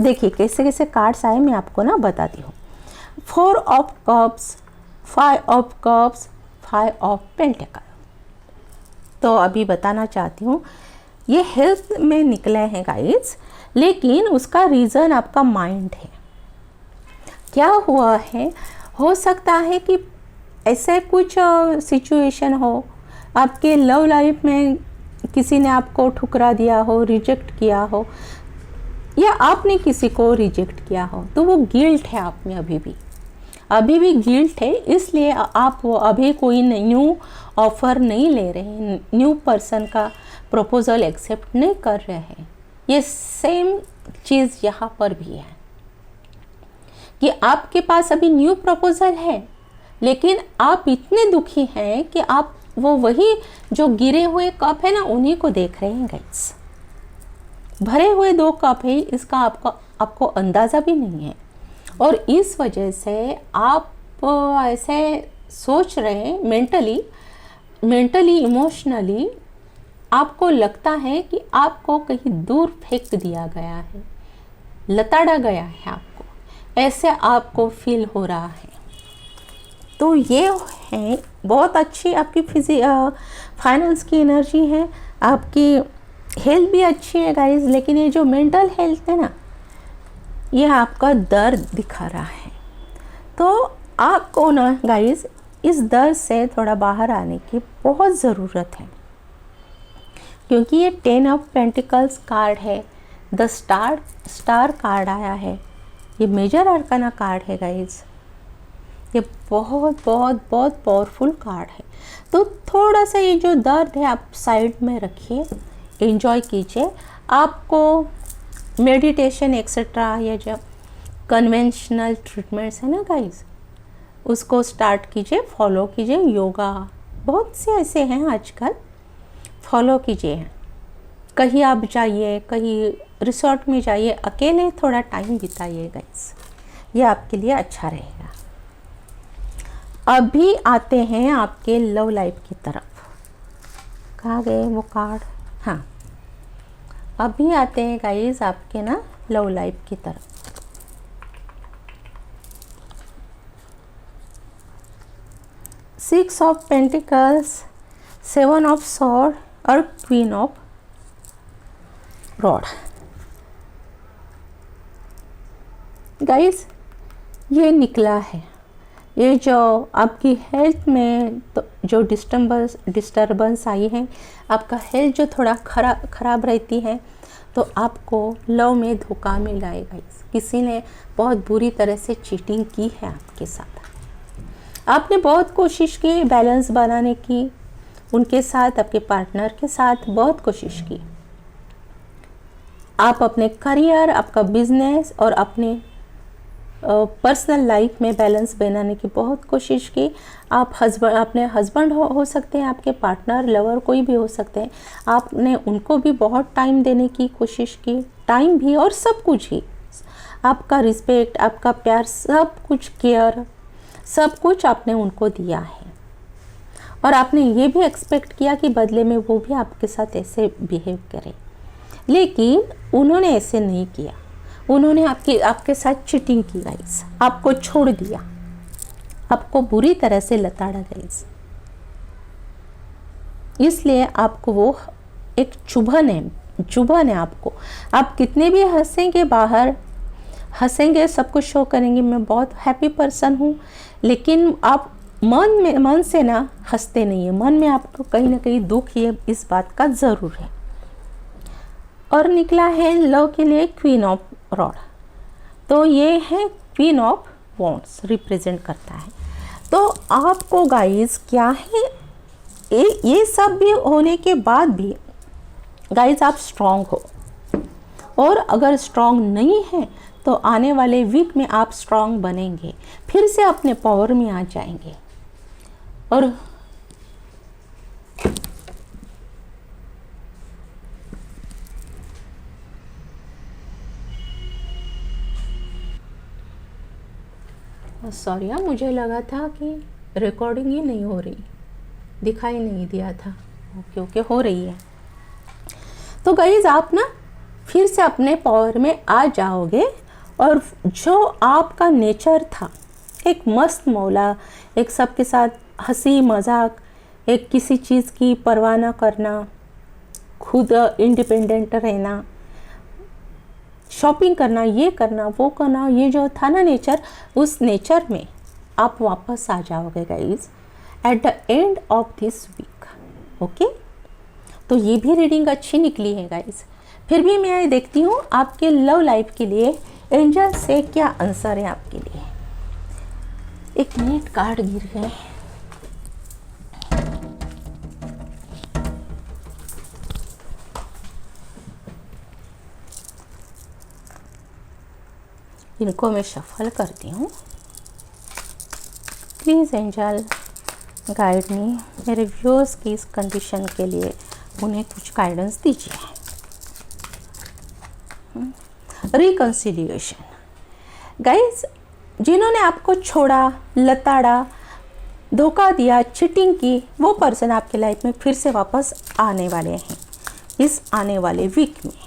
देखिए कैसे कैसे कार्ड्स आए मैं आपको ना बताती हूँ। 4 of cups, 5 of cups, 5 of pentacle. तो अभी बताना चाहती हूँ, ये हेल्थ में निकले हैं गाइज, लेकिन उसका रीज़न आपका माइंड है। क्या हुआ है, हो सकता है कि ऐसे कुछ सिचुएशन हो आपके लव लाइफ में, किसी ने आपको ठुकरा दिया हो, रिजेक्ट किया हो, या आपने किसी को रिजेक्ट किया हो, तो वो गिल्ट है आप में, अभी भी गिल्ट है। इसलिए आप वो अभी कोई न्यू ऑफ़र नहीं ले रहे हैं, न्यू पर्सन का प्रपोज़ल एक्सेप्ट नहीं कर रहे हैं। ये सेम चीज़ यहाँ पर भी है कि आपके पास अभी न्यू प्रपोज़ल है, लेकिन आप इतने दुखी हैं कि आप वो वही जो गिरे हुए कप है ना, उन्हीं को देख रहे हैं गाइस। भरे हुए 2 कप है, इसका आपको अंदाज़ा भी नहीं है, और इस वजह से आप ऐसे सोच रहे हैं, मेंटली इमोशनली आपको लगता है कि आपको कहीं दूर फेंक दिया गया है, लताड़ा गया है आपको, ऐसे आपको फील हो रहा है। तो ये है बहुत अच्छी आपकी फाइनेंस की एनर्जी है, आपकी हेल्थ भी अच्छी है गाइस, लेकिन ये जो मेंटल हेल्थ है ना, ये आपका दर्द दिखा रहा है। तो आपको ना गाइस इस दर्द से थोड़ा बाहर आने की बहुत ज़रूरत है, क्योंकि ये 10 ऑफ पेंटिकल्स कार्ड है, द स्टार कार्ड आया है, ये मेजर आर्काना कार्ड है गाइस, ये बहुत बहुत बहुत पावरफुल कार्ड है। तो थोड़ा सा ये जो दर्द है आप साइड में रखिए, एंजॉय कीजिए। आपको मेडिटेशन एक्सेट्रा, ये जो कन्वेंशनल ट्रीटमेंट्स है ना गाइस, उसको स्टार्ट कीजिए, फॉलो कीजिए। योगा बहुत से ऐसे हैं आजकल, फॉलो कीजिए। कहीं आप जाइए, कहीं रिसोर्ट में जाइए, अकेले थोड़ा टाइम बिताइए गाइस, ये आपके लिए अच्छा रहेगा। अभी आते हैं आपके लव लाइफ की तरफ। कहाँ गए वो कार्ड? हाँ, अभी आते हैं गाइस आपके ना लव लाइफ की तरफ। Six of pentacles, 7 of sword और क्वीन ऑफ रॉड। गाइस ये निकला है, ये जो आपकी हेल्थ में तो जो डिस्टर्बेंस आई है, आपका हेल्थ जो थोड़ा खराब रहती है, तो आपको लव में धोखा मिला है गाइस। किसी ने बहुत बुरी तरह से चीटिंग की है आपके साथ। आपने बहुत कोशिश की बैलेंस बनाने की, उनके साथ, आपके पार्टनर के साथ बहुत कोशिश की। आप अपने करियर, आपका बिजनेस और अपने पर्सनल लाइफ में बैलेंस बनाने की बहुत कोशिश की। आप अपने हस्बैंड हो सकते हैं, आपके पार्टनर, लवर कोई भी हो सकते हैं, आपने उनको भी बहुत टाइम देने की कोशिश की, टाइम भी और सब कुछ ही, आपका रिस्पेक्ट, आपका प्यार, सब कुछ केयर, सब कुछ आपने उनको दिया है। और आपने ये भी एक्सपेक्ट किया कि बदले में वो भी आपके साथ ऐसे बिहेव करें, लेकिन उन्होंने ऐसे नहीं किया। उन्होंने आपके साथ चीटिंग की गाइस, आपको छोड़ दिया, आपको बुरी तरह से लताड़ा गाइस। इसलिए आपको वो एक चुभन है आपको। आप कितने भी हंसेंगे, बाहर हंसेंगे, सब कुछ शो करेंगे, मैं बहुत हैप्पी पर्सन हूँ, लेकिन आप मन से ना हंसते नहीं है, मन में आपको कहीं ना कहीं दुख ये इस बात का ज़रूर है। और निकला है लव के लिए क्वीन ऑफ रॉड, तो ये है क्वीन ऑफ वॉन्ड्स रिप्रेजेंट करता है। तो आपको गाइस क्या है, ये सब भी होने के बाद भी गाइस आप स्ट्रांग हो, और अगर स्ट्रांग नहीं है तो आने वाले वीक में आप स्ट्रांग बनेंगे, फिर से अपने पावर में आ जाएंगे। और सॉरी, मुझे लगा था कि रिकॉर्डिंग ही नहीं हो रही। दिखाई नहीं दिया था। ओके ओके, हो रही है। तो गाइज आप ना फिर से अपने पावर में आ जाओगे और जो आपका नेचर था, एक मस्त मौला, एक सबके साथ हंसी मजाक, एक किसी चीज़ की परवाह ना करना, खुद इंडिपेंडेंट रहना, शॉपिंग करना, ये करना वो करना, ये जो था ना नेचर, उस नेचर में आप वापस आ जाओगे guys at the end of this week. Okay, तो ये भी रीडिंग अच्छी निकली है गाइज। फिर भी मैं देखती हूँ आपके लव लाइफ के लिए एंजल से क्या आंसर है आपके लिए। एक मिनट, कार्ड गिर गए। इनको मैं शफल करती हूँ। प्लीज़ एंजल गाइड मी, मेरे व्यूअर्स की इस कंडीशन के लिए उन्हें कुछ गाइडेंस दीजिए। रिकंसिलिएशन गाइस, जिन्होंने आपको छोड़ा, लताड़ा, धोखा दिया, चीटिंग की, वो पर्सन आपके लाइफ में फिर से वापस आने वाले हैं। इस आने वाले वीक में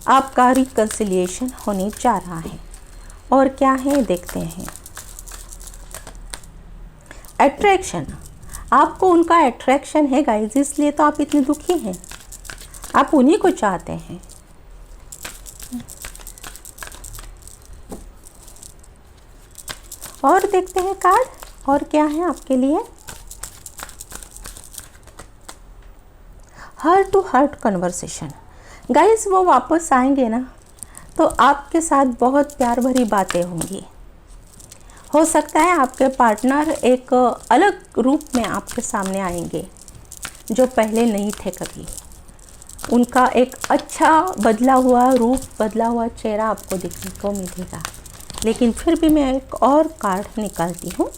आपका रिकंसिलिएशन होने जा रहा है। और क्या है देखते हैं। अट्रैक्शन, आपको उनका अट्रैक्शन है गाइस, इसलिए तो आप इतने दुखी हैं। आप उन्हीं को चाहते हैं। और देखते हैं कार्ड, और क्या है आपके लिए। Heart to heart conversation guys, वो वापस आएंगे ना तो आपके साथ बहुत प्यार भरी बातें होंगी। हो सकता है आपके पार्टनर एक अलग रूप में आपके सामने आएंगे जो पहले नहीं थे कभी। उनका एक अच्छा बदला हुआ रूप, बदला हुआ चेहरा आपको दिखने को मिलेगा। लेकिन फिर भी मैं एक और कार्ड निकालती हूँ।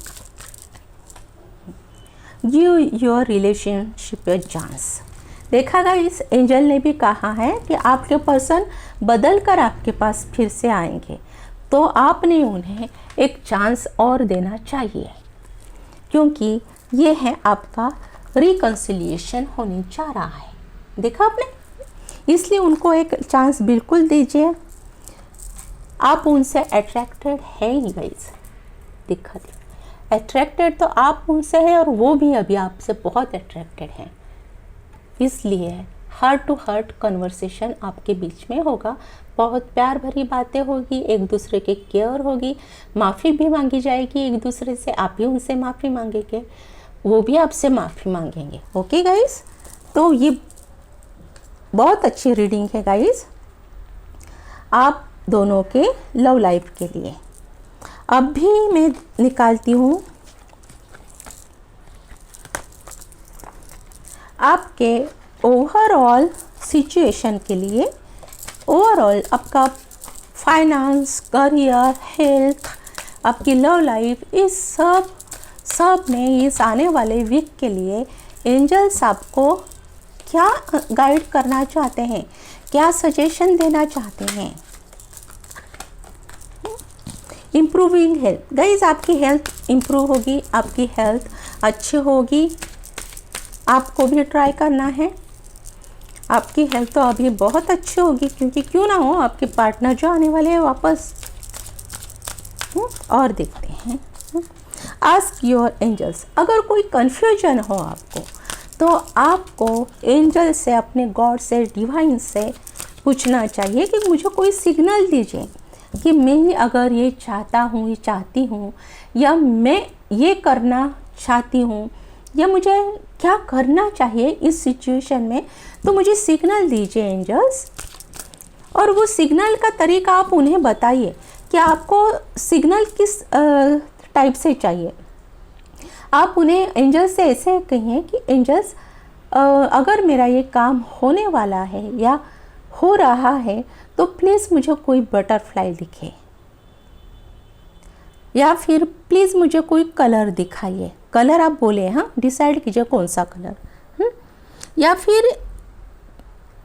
Give your relationship a chance. देखा गाइस, एंजल ने भी कहा है कि आपके पर्सन बदल कर आपके पास फिर से आएंगे, तो आपने उन्हें एक चांस और देना चाहिए, क्योंकि ये है आपका रिकंसिलिएशन होने जा रहा है। देखा आपने, इसलिए उनको एक चांस बिल्कुल दीजिए। आप उनसे अट्रैक्टेड है ही गाइस, दिखा दे। अट्रैक्टेड तो आप उनसे हैं और वो भी अभी आपसे बहुत अट्रैक्टेड हैं। इसलिए हार्ट टू हार्ट कन्वर्सेशन आपके बीच में होगा। बहुत प्यार भरी बातें होगी, एक दूसरे के केयर होगी, माफ़ी भी मांगी जाएगी एक दूसरे से। आप भी उनसे माफ़ी मांगेंगे, वो भी आपसे माफ़ी मांगेंगे। ओके गाइस, तो ये बहुत अच्छी रीडिंग है गाइस आप दोनों के लव लाइफ के लिए। अब भी मैं निकालती हूँ आपके ओवरऑल सिचुएशन के लिए। ओवरऑल आपका फाइनेंस, करियर, हेल्थ, आपकी लव लाइफ, इस सब में इस आने वाले वीक के लिए एंजल्स आपको क्या गाइड करना चाहते हैं, क्या सजेशन देना चाहते हैं। इम्प्रूविंग हेल्थ गाइज, आपकी हेल्थ इम्प्रूव होगी, आपकी हेल्थ अच्छी होगी। आपको भी ट्राई करना है। आपकी हेल्थ तो अभी बहुत अच्छी होगी, क्योंकि क्यों ना हो, आपके पार्टनर जो आने वाले हैं वापस। और देखते हैं, आस्क योर एंजल्स। अगर कोई कन्फ्यूजन हो आपको, तो आपको एंजल से, अपने गॉड से, डिवाइन से पूछना चाहिए कि मुझे कोई सिग्नल दीजिए कि मैं अगर ये चाहता हूँ, ये चाहती हूँ, या मैं ये करना चाहती हूँ, या मुझे क्या करना चाहिए इस सिचुएशन में, तो मुझे सिग्नल दीजिए एंजल्स। और वो सिग्नल का तरीका आप उन्हें बताइए कि आपको सिग्नल किस टाइप से चाहिए। आप उन्हें एंजल्स से ऐसे कहिए कि एंजल्स, अगर मेरा ये काम होने वाला है या हो रहा है, तो प्लीज़ मुझे कोई बटरफ्लाई दिखे, या फिर प्लीज़ मुझे कोई कलर दिखाइए। कलर आप बोले, हाँ, डिसाइड कीजिए कौन सा कलर। या फिर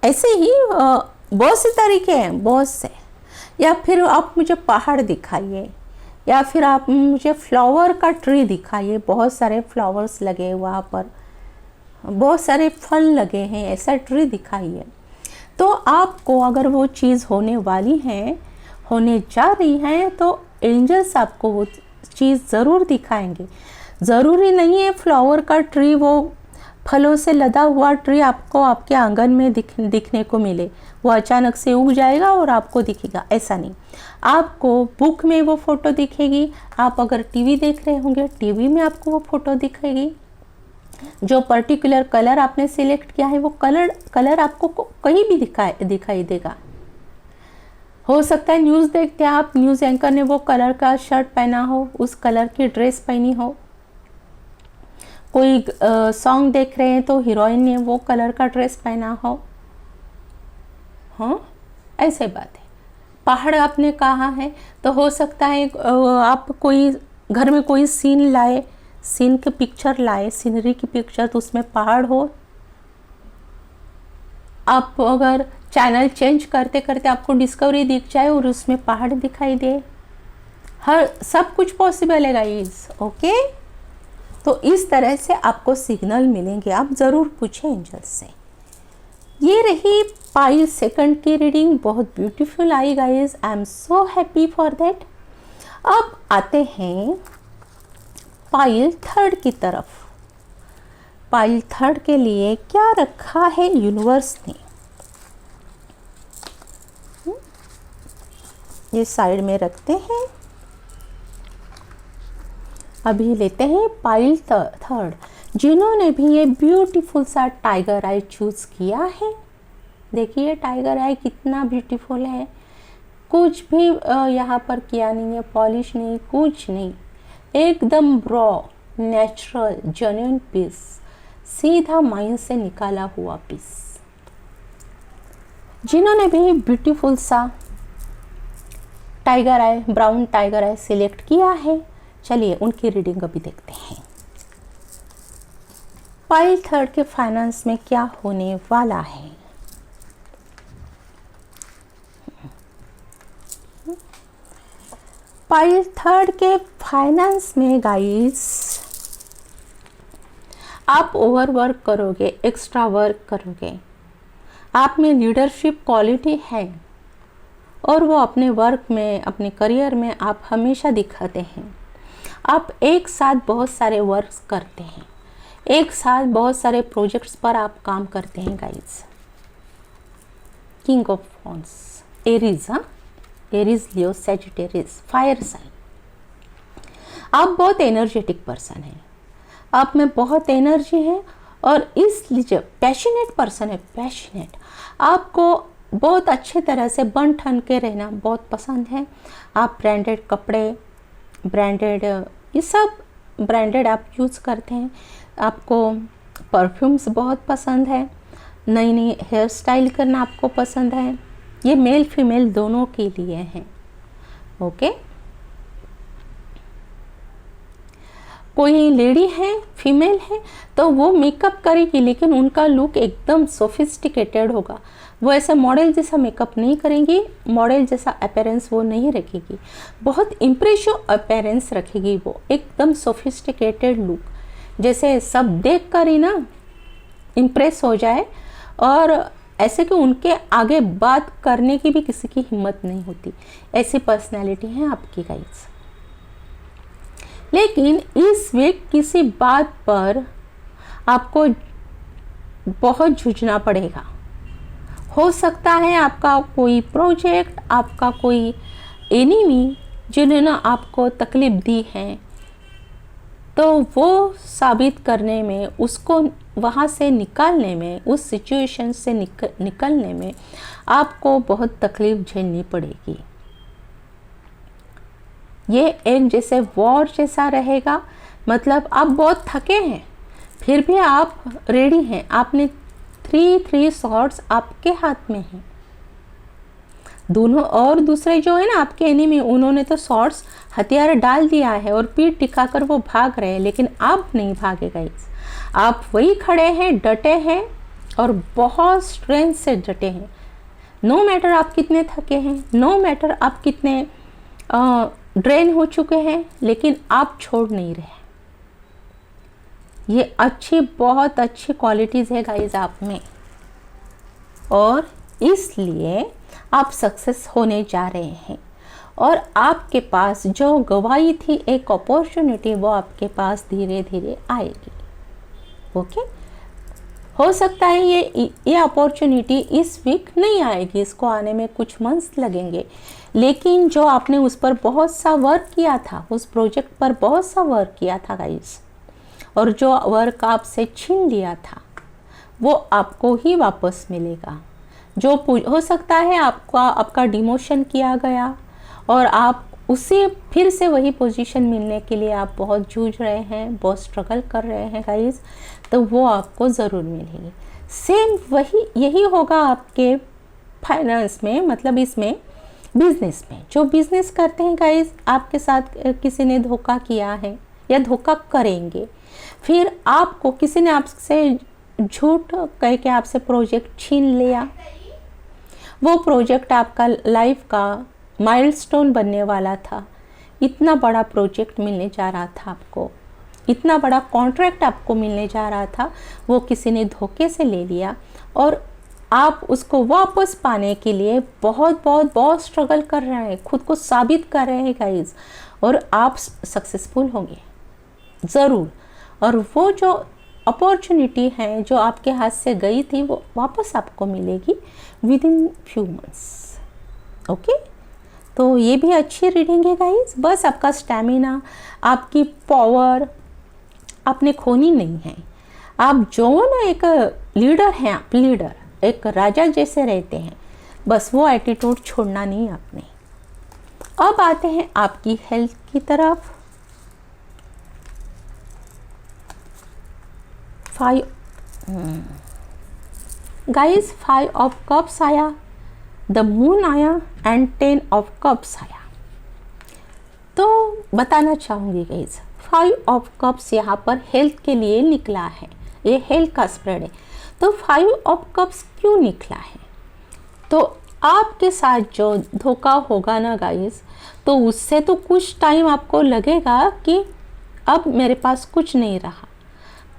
ऐसे ही बहुत से तरीके हैं, बहुत से। या फिर आप मुझे पहाड़ दिखाइए, या फिर आप मुझे फ्लावर का ट्री दिखाइए, बहुत सारे फ्लावर्स लगे वहाँ पर, बहुत सारे फल लगे हैं, ऐसा ट्री दिखाई है। तो आपको अगर वो चीज़ होने वाली है, होने जा रही है, तो एंजल्स आपको वो चीज़ ज़रूर दिखाएंगे। ज़रूरी नहीं है फ्लावर का ट्री, वो फलों से लदा हुआ ट्री आपको आपके आंगन में दिखने को मिले, वो अचानक से उग जाएगा और आपको दिखेगा, ऐसा नहीं। आपको बुक में वो फ़ोटो दिखेगी, आप अगर टीवी देख रहे होंगे टीवी में आपको वो फ़ोटो दिखेगी। जो पर्टिकुलर कलर आपने सिलेक्ट किया है वो कलर आपको कहीं भी दिखाई देगा। हो सकता है न्यूज़ देखते हैं आप, न्यूज़ एंकर ने वो कलर का शर्ट पहना हो, उस कलर की ड्रेस पहनी हो। कोई सॉन्ग देख रहे हैं तो हीरोइन ने वो कलर का ड्रेस पहना हो। हाँ, ऐसे बात है। पहाड़ आपने कहा है तो हो सकता है आप कोई घर में कोई सीन लाए, सीन की पिक्चर लाए, सीनरी की पिक्चर, तो उसमें पहाड़ हो। आप अगर चैनल चेंज करते करते आपको डिस्कवरी दिख जाए और उसमें पहाड़ दिखाई दे, हर सब कुछ पॉसिबल है गाइस। ओके, तो इस तरह से आपको सिग्नल मिलेंगे, आप ज़रूर पूछें एंजल से। ये रही पाइल सेकंड की रीडिंग, बहुत beautiful I guys, I am so happy for that. अब आते हैं पाइल थर्ड की तरफ। पाइल थर्ड के लिए क्या रखा है यूनिवर्स ने, ये साइड में रखते हैं। अभी लेते हैं पाइल थर्ड, जिन्होंने भी ये ब्यूटीफुल सा टाइगर आई चूज़ किया है। देखिए टाइगर आई कितना ब्यूटीफुल है, कुछ भी यहाँ पर किया नहीं है, पॉलिश नहीं, कुछ नहीं, एकदम रॉ, नेचुरल, जेन्युइन पीस, सीधा माइंड से निकाला हुआ पीस। जिन्होंने भी ब्यूटीफुल सा टाइगर आई, ब्राउन टाइगर आई सिलेक्ट किया है, चलिए उनकी रीडिंग अभी देखते हैं। पाइल थर्ड के फाइनेंस में क्या होने वाला है। पाइल थर्ड के फाइनेंस में गाइस, आप ओवर वर्क करोगे, एक्स्ट्रा वर्क करोगे, आप में लीडरशिप क्वालिटी है और वो अपने वर्क में, अपने करियर में आप हमेशा दिखाते हैं। आप एक साथ बहुत सारे वर्क्स करते हैं, एक साथ बहुत सारे प्रोजेक्ट्स पर आप काम करते हैं guys. King of wands, Aries, Aries, Leo, Sagittarius, fire sign. आप बहुत एनर्जेटिक पर्सन हैं, आप में बहुत एनर्जी है और इसलिए पैशनेट पर्सन है, पैशनेट। आपको बहुत अच्छे तरह से बन ठन के रहना बहुत पसंद है। आप ब्रांडेड कपड़े, ब्रांडेड, ये सब ब्रांडेड आप यूज़ करते हैं। आपको परफ्यूम्स बहुत पसंद है, नई नई हेयर स्टाइल करना आपको पसंद है। ये मेल फीमेल दोनों के लिए हैं। ओके, कोई लेडी है, फीमेल है, तो वो मेकअप करेगी लेकिन उनका लुक एकदम सोफिस्टिकेटेड होगा। वो ऐसा मॉडल जैसा मेकअप नहीं करेंगी, मॉडल जैसा अपीयरेंस वो नहीं रखेगी, बहुत इम्प्रेसिव अपीयरेंस रखेगी। वो एकदम सोफिस्टिकेटेड लुक, जैसे सब देख कर ही ना इम्प्रेस हो जाए, और ऐसे कि उनके आगे बात करने की भी किसी की हिम्मत नहीं होती। ऐसी पर्सनैलिटी है आपकी गाइस। लेकिन इस वीक किसी बात पर आपको बहुत जूझना पड़ेगा। हो सकता है आपका कोई प्रोजेक्ट, आपका कोई एनिमी जिन्होंने आपको तकलीफ दी है, तो वो साबित करने में, उसको वहाँ से निकालने में, उस सिचुएशन से निकलने में आपको बहुत तकलीफ झेलनी पड़ेगी। ये एक जैसे वॉर जैसा रहेगा, मतलब आप बहुत थके हैं फिर भी आप रेडी हैं। आपने 3 शॉट्स आपके हाथ में हैं दोनों, और दूसरे जो है ना आपके एनिमी, उन्होंने तो शॉट्स हथियार डाल दिया है और पीठ दिखाकर वो भाग रहे हैं, लेकिन आप नहीं भागे गाइस। आप वही खड़े हैं, डटे हैं और बहुत स्ट्रेंथ से डटे हैं। नो मैटर आप कितने थके हैं, नो मैटर आप कितने ड्रेन हो चुके हैं, लेकिन आप छोड़ नहीं रहे। ये अच्छी, बहुत अच्छी क्वालिटीज़ है गाइज आप में, और इसलिए आप सक्सेस होने जा रहे हैं। और आपके पास जो गवाई थी एक अपॉर्चुनिटी, वो आपके पास धीरे धीरे आएगी। ओके, हो सकता है ये अपॉर्चुनिटी इस वीक नहीं आएगी, इसको आने में कुछ मंथ्स लगेंगे, लेकिन जो आपने उस पर बहुत सा वर्क किया था, उस प्रोजेक्ट पर बहुत सा वर्क किया था गाइस, और जो वर्क आपसे छीन लिया था वो आपको ही वापस मिलेगा। जो हो सकता है आपका डिमोशन किया गया और आप उसे फिर से वही पोजीशन मिलने के लिए आप बहुत जूझ रहे हैं, बहुत स्ट्रगल कर रहे हैं गाइस, तो वो आपको ज़रूर मिलेगी। सेम यही होगा आपके फाइनेंस में, मतलब इसमें बिजनेस में। जो बिजनेस करते हैं गाइस, आपके साथ किसी ने धोखा किया है या धोखा करेंगे, फिर आपको किसी ने आपसे झूठ कह के आपसे प्रोजेक्ट छीन लिया, वो प्रोजेक्ट आपका लाइफ का माइलस्टोन बनने वाला था। इतना बड़ा प्रोजेक्ट मिलने जा रहा था आपको, इतना बड़ा कॉन्ट्रैक्ट आपको मिलने जा रहा था, वो किसी ने धोखे से ले लिया और आप उसको वापस पाने के लिए बहुत स्ट्रगल कर रहे हैं, खुद को साबित कर रहे हैं गाइस, और आप सक्सेसफुल होंगे ज़रूर। और वो जो अपॉर्चुनिटी है जो आपके हाथ से गई थी, वो वापस आपको मिलेगी with in few months. Okay, तो ये भी अच्छी रीडिंग है गाइस। बस आपका स्टैमिना, आपकी पावर आपने खोनी नहीं है। आप जो ना एक लीडर हैं, आप लीडर, एक राजा जैसे रहते हैं, बस वो एटीट्यूड छोड़ना नहीं आपने। अब आते हैं आपकी हेल्थ की तरफ। 5 गाइस, 5 ऑफ कप्स आया, द मून आया एंड 10 ऑफ कप्स आया। तो बताना चाहूँगी गाइस, 5 ऑफ कप्स यहाँ पर हेल्थ के लिए निकला है, ये हेल्थ का स्प्रेड है। तो 5 ऑफ कप्स क्यों निकला है? तो आपके साथ जो धोखा होगा ना गाइस, तो उससे तो कुछ टाइम आपको लगेगा कि अब मेरे पास कुछ नहीं रहा,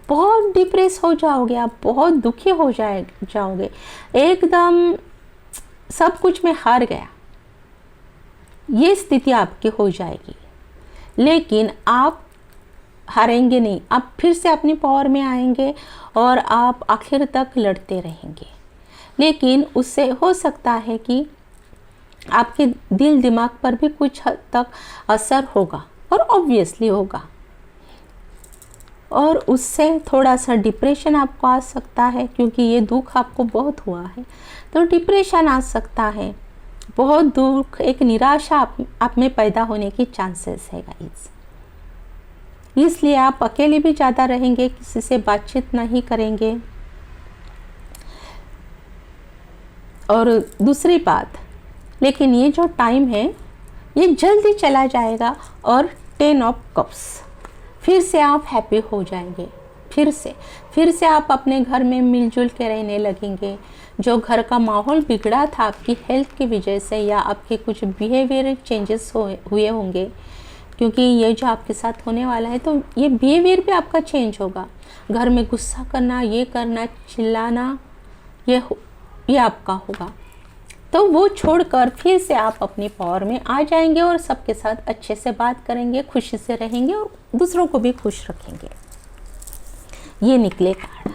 बहुत डिप्रेस हो जाओगे आप, बहुत दुखी हो जाओगे, एकदम सब कुछ में हार गया, ये स्थिति आपकी हो जाएगी। लेकिन आप हारेंगे नहीं, आप फिर से अपनी पावर में आएंगे और आप आखिर तक लड़ते रहेंगे। लेकिन उससे हो सकता है कि आपके दिल दिमाग पर भी कुछ हद तक असर होगा, और ऑब्वियसली होगा, और उससे थोड़ा सा डिप्रेशन आपको आ सकता है, क्योंकि ये दुख आपको बहुत हुआ है, तो डिप्रेशन आ सकता है, बहुत दुख, एक निराशा आप में पैदा होने की चांसेस है गाइस। इसलिए आप अकेले भी ज़्यादा रहेंगे, किसी से बातचीत नहीं करेंगे। और दूसरी बात, लेकिन ये जो टाइम है ये जल्दी चला जाएगा, और 10 ऑफ कप्स, फिर से आप हैप्पी हो जाएंगे, फिर से आप अपने घर में मिलजुल के रहने लगेंगे। जो घर का माहौल बिगड़ा था आपकी हेल्थ की वजह से, या आपके कुछ बिहेवियर चेंजेस हुए होंगे, क्योंकि ये जो आपके साथ होने वाला है, तो ये बिहेवियर भी आपका चेंज होगा। घर में गुस्सा करना, ये करना, चिल्लाना, ये आपका होगा। तो वो छोड़कर फिर से आप अपनी पावर में आ जाएंगे और सबके साथ अच्छे से बात करेंगे, खुशी से रहेंगे और दूसरों को भी खुश रखेंगे। ये निकले कार्ड,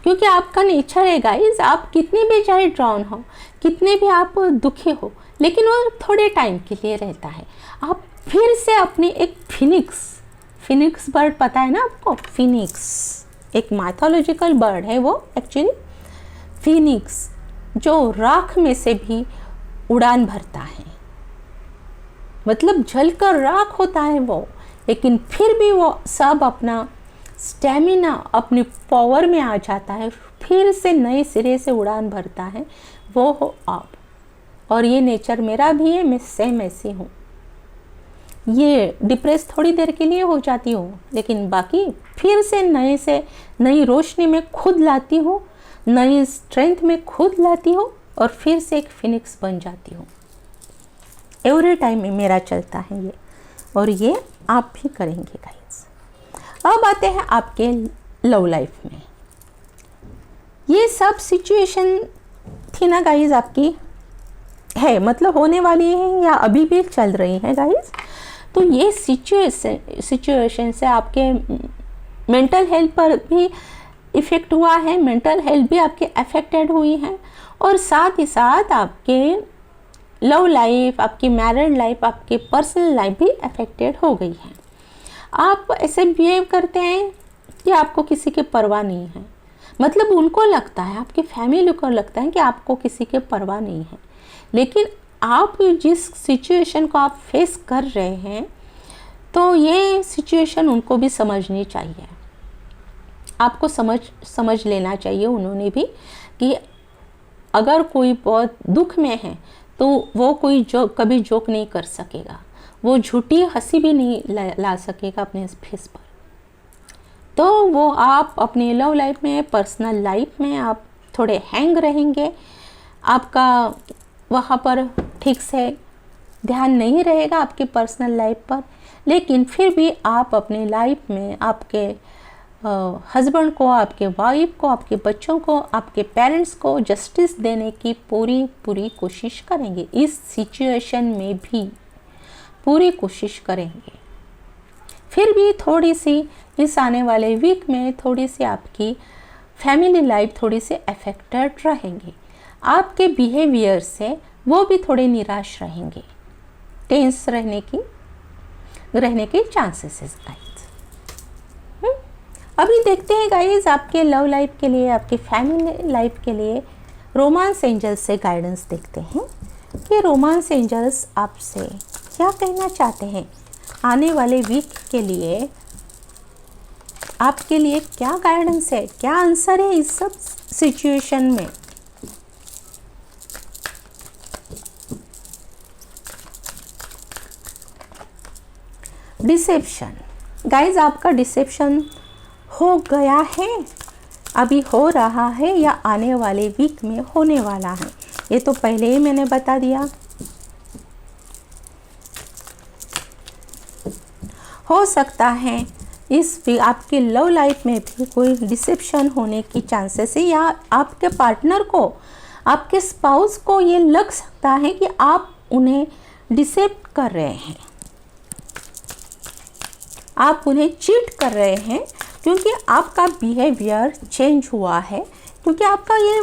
क्योंकि आपका नेचर है गाइस, आप कितने भी चाहे डाउन हो, कितने भी आप दुखी हो, लेकिन वो थोड़े टाइम के लिए रहता है। आप फिर से अपनी एक फिनिक्स बर्ड, पता है ना आपको, फिनिक्स एक माइथोलॉजिकल बर्ड है, वो एक्चुअली फिनिक्स, जो राख में से भी उड़ान भरता है, मतलब जलकर राख होता है वो, लेकिन फिर भी वो सब अपना स्टेमिना, अपनी पावर में आ जाता है, फिर से नए सिरे से उड़ान भरता है, वो हो आप। और ये नेचर मेरा भी है, मैं सेम ऐसी हूँ। ये डिप्रेस थोड़ी देर के लिए हो जाती हूँ, लेकिन बाकी फिर से नई रोशनी में खुद लाती हूँ, नई स्ट्रेंथ में खुद लाती हूँ, और फिर से एक फिनिक्स बन जाती हूँ। एवरी टाइम में मेरा चलता है ये, और ये आप भी करेंगे गाइस। अब आते हैं आपके लव लाइफ में। ये सब सिचुएशन थी ना गाइज आपकी, है मतलब होने वाली है या अभी भी चल रही है गाइज। तो ये सिचुएशन से आपके मेंटल हेल्थ पर भी इफ़ेक्ट हुआ है, मेंटल हेल्थ भी आपके अफेक्टेड हुई है, और साथ ही साथ आपके लव लाइफ, आपकी मैरिड लाइफ, आपकी पर्सनल लाइफ भी अफेक्टेड हो गई है। आप ऐसे बिहेव करते हैं कि आपको किसी की परवाह नहीं है, मतलब उनको लगता है, आपकी फैमिली को लगता है कि आपको किसी की परवाह नहीं है। लेकिन आप जिस सिचुएशन को आप फेस कर रहे हैं, तो ये सिचुएशन उनको भी समझनी चाहिए, आपको समझ लेना चाहिए उन्होंने भी, कि अगर कोई बहुत दुख में है तो वो कोई कभी जोक नहीं कर सकेगा, वो झूठी हंसी भी नहीं ला सकेगा अपने फेस पर। तो वो आप अपनी लव लाइफ में, पर्सनल लाइफ में आप थोड़े हैंग रहेंगे, आपका वहाँ पर ठीक से ध्यान नहीं रहेगा आपकी पर्सनल लाइफ पर, लेकिन फिर भी आप अपनी लाइफ में आपके हस्बैंड को, आपके वाइफ को, आपके बच्चों को, आपके पेरेंट्स को जस्टिस देने की पूरी कोशिश करेंगे। इस सिचुएशन में भी पूरी कोशिश करेंगे। फिर भी थोड़ी सी इस आने वाले वीक में थोड़ी सी आपकी फैमिली लाइफ थोड़ी सी अफेक्टेड रहेंगी। आपके बिहेवियर से वो भी थोड़े निराश रहेंगे, टेंस रहने के चांसेस है गाइज। अभी देखते हैं गाइज आपके लव लाइफ के लिए, आपके फैमिली लाइफ के लिए रोमांस एंजल्स से गाइडेंस देखते हैं कि रोमांस एंजल्स आपसे क्या कहना चाहते हैं आने वाले वीक के लिए। आपके लिए क्या गाइडेंस है, क्या आंसर है इस सब सिचुएशन में। डिसेप्शन गाइज, आपका डिसेप्शन हो गया है, अभी हो रहा है या आने वाले वीक में होने वाला है, ये तो पहले ही मैंने बता दिया। हो सकता है इस आपके लव लाइफ में भी कोई डिसेप्शन होने की चांसेस है, या आपके पार्टनर को, आपके स्पाउस को ये लग सकता है कि आप उन्हें डिसेप्ट कर रहे हैं, आप उन्हें चीट कर रहे हैं, क्योंकि आपका बिहेवियर चेंज हुआ है, क्योंकि आपका ये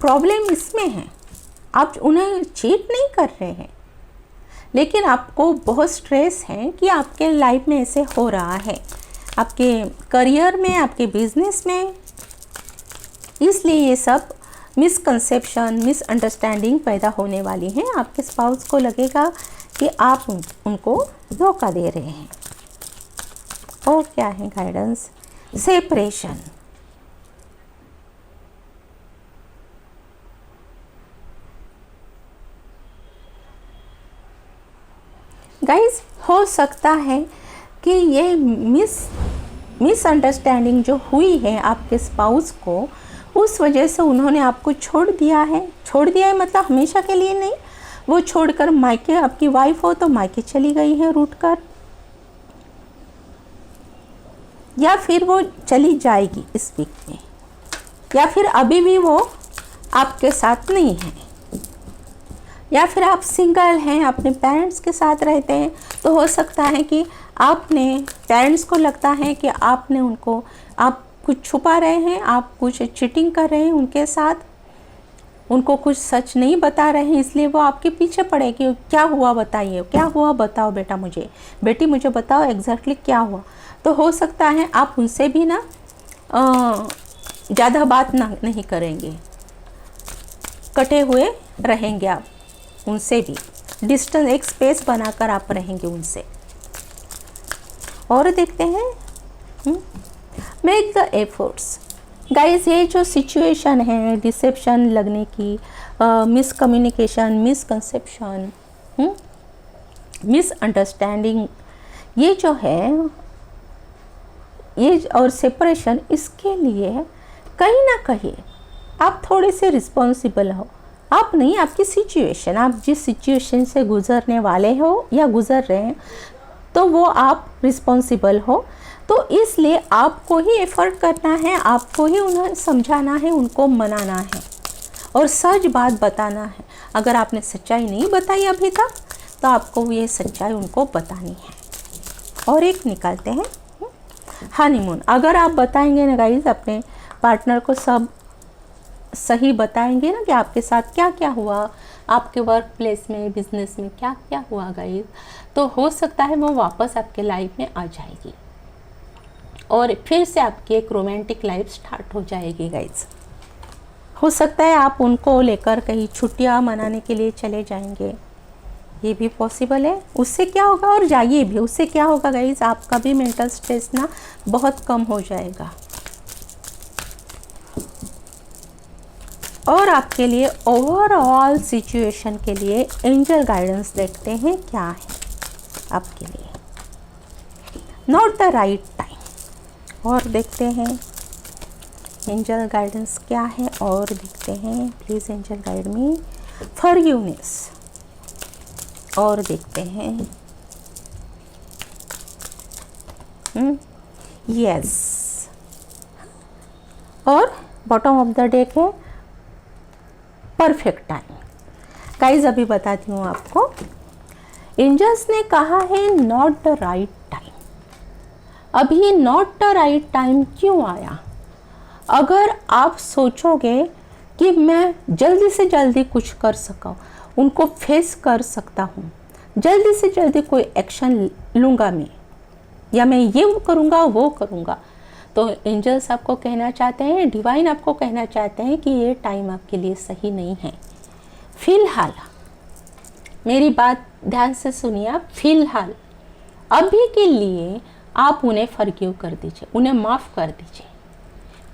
प्रॉब्लम इसमें है। आप उन्हें चीट नहीं कर रहे हैं, लेकिन आपको बहुत स्ट्रेस है कि आपके लाइफ में ऐसे हो रहा है, आपके करियर में, आपके बिजनेस में। इसलिए ये सब मिसकंसेप्शन, मिसअंडरस्टैंडिंग पैदा होने वाली हैं। आपके स्पाउस को लगेगा कि आप उनको धोखा दे रहे हैं। और क्या है गाइडेंस? सेपरेशन। गाइस, हो सकता है कि ये मिसअंडरस्टैंडिंग जो हुई है आपके स्पाउस को, उस वजह से उन्होंने आपको छोड़ दिया है। छोड़ दिया है मतलब हमेशा के लिए नहीं, वो छोड़कर मायके, आपकी वाइफ हो तो मायके चली गई है रूठ कर, या फिर वो चली जाएगी इस वीक में, या फिर अभी भी वो आपके साथ नहीं है, या फिर आप सिंगल हैं, अपने पेरेंट्स के साथ रहते हैं। तो हो सकता है कि आपने, पेरेंट्स को लगता है कि आपने उनको, आप कुछ छुपा रहे हैं, आप कुछ चीटिंग कर रहे हैं उनके साथ, उनको कुछ सच नहीं बता रहे हैं, इसलिए वो आपके पीछे पड़े कि क्या हुआ बताइए, क्या हुआ बताओ बेटा, मुझे बेटी मुझे बताओ एग्जैक्टली क्या हुआ। तो हो सकता है आप उनसे भी ना ज़्यादा बात नहीं करेंगे, कटे हुए रहेंगे आप उनसे भी, डिस्टेंस, एक स्पेस बनाकर आप रहेंगे उनसे। और देखते हैं मेक द एफर्ट्स। गाइस, ये जो सिचुएशन है डिसेप्शन लगने की, मिसकम्युनिकेशन, मिसकंसेप्शन, मिसअंडरस्टैंडिंग, ये जो है, ये और सेपरेशन, इसके लिए कहीं ना कहीं आप थोड़े से रिस्पॉन्सिबल हो। आप नहीं, आपकी सिचुएशन, आप जिस सिचुएशन से गुजरने वाले हो या गुजर रहे हैं, तो वो आप रिस्पॉन्सिबल हो। तो इसलिए आपको ही एफर्ट करना है, आपको ही उन्हें समझाना है, उनको मनाना है और सच बात बताना है। अगर आपने सच्चाई नहीं बताई अभी तक तो आपको ये सच्चाई उनको बतानी है। और एक निकालते हैं हनीमून। अगर आप बताएंगे ना गाइस अपने पार्टनर को, सब सही बताएंगे ना कि आपके साथ क्या क्या हुआ, आपके वर्क प्लेस में, बिजनेस में क्या क्या हुआ गाइस, तो हो सकता है वो वापस आपके लाइफ में आ जाएगी और फिर से आपकी एक रोमांटिक लाइफ स्टार्ट हो जाएगी गाइस। हो सकता है आप उनको लेकर कहीं छुट्टियां मनाने के लिए चले जाएंगे, ये भी पॉसिबल है। उससे क्या होगा, और जाइए भी, उससे क्या होगा गाइस, आपका भी मेंटल स्ट्रेस ना बहुत कम हो जाएगा। और आपके लिए ओवरऑल सिचुएशन के लिए एंजल गाइडेंस देखते हैं क्या है आपके लिए। Not the right time. और देखते हैं एंजल गाइडेंस क्या है, और देखते हैं please angel guide me. Forgiveness. और देखते हैं यस। और बॉटम ऑफ द डेक है परफेक्ट टाइम। गाइज अभी बताती हूँ आपको, एंजल्स ने कहा है नॉट द राइट टाइम। अभी नॉट द राइट टाइम क्यों आया? अगर आप सोचोगे कि मैं जल्दी से जल्दी कुछ कर सकूँ, उनको फेस कर सकता हूँ, जल्दी से जल्दी कोई एक्शन लूँगा मैं, या मैं ये करूँगा वो करूँगा, तो एंजल्स आपको कहना चाहते हैं, डिवाइन आपको कहना चाहते हैं कि ये टाइम आपके लिए सही नहीं है। फिलहाल मेरी बात ध्यान से सुनिए आप, फिलहाल अभी के लिए आप उन्हें फॉरगिव कर दीजिए, उन्हें माफ़ कर दीजिए,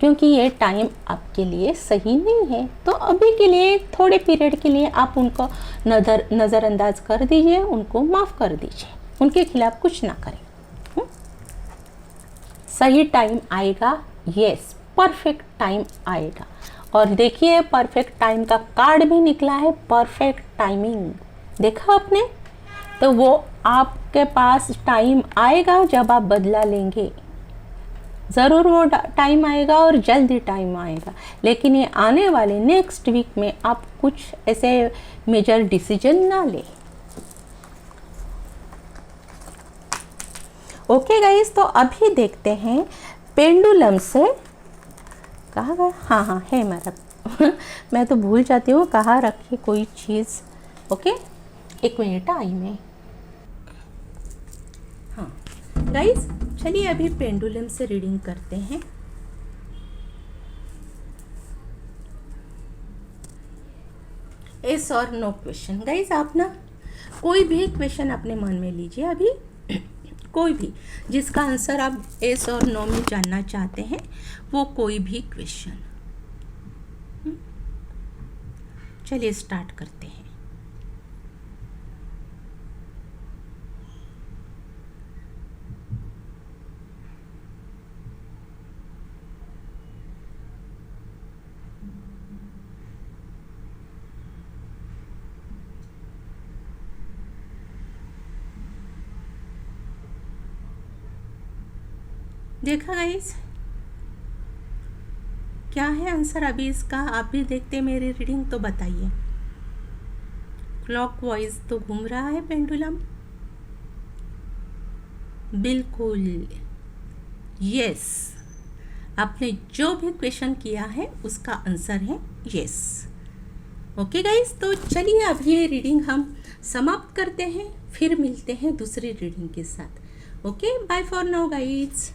क्योंकि ये टाइम आपके लिए सही नहीं है। तो अभी के लिए थोड़े पीरियड के लिए आप उनको नज़रअंदाज कर दीजिए, उनको माफ़ कर दीजिए, उनके खिलाफ कुछ ना करें। सही टाइम आएगा, यस, परफेक्ट टाइम आएगा। और देखिए परफेक्ट टाइम का कार्ड भी निकला है, परफेक्ट टाइमिंग। देखा आपने? तो वो आपके पास टाइम आएगा जब आप बदला लेंगे, ज़रूर वो टाइम आएगा और जल्दी टाइम आएगा। लेकिन ये आने वाले नेक्स्ट वीक में आप कुछ ऐसे मेजर डिसीजन ना लें। ओके गाइस, तो अभी देखते हैं पेंडुलम से। कहाँ गया? हाँ है मेरा मैं तो भूल जाती हूँ कहाँ रखी कोई चीज़। ओके, एक मिनट आई मैं। हाँ गाइस, चलिए अभी पेंडुलम से रीडिंग करते हैं। यस और नो क्वेश्चन। गाइस आप ना कोई भी क्वेश्चन अपने मन में लीजिए अभी, कोई भी जिसका आंसर आप यस और नो में जानना चाहते हैं, वो कोई भी क्वेश्चन। चलिए स्टार्ट करते हैं। देखा गाइस क्या है आंसर अभी इसका? आप भी देखते हैं मेरी रीडिंग तो बताइए। क्लॉकवाइज तो घूम रहा है पेंडुलम, बिल्कुल यस। आपने जो भी क्वेश्चन किया है उसका आंसर है यस। ओके गाइस, तो चलिए अब ये रीडिंग हम समाप्त करते हैं, फिर मिलते हैं दूसरी रीडिंग के साथ। Okay, bye for now guys.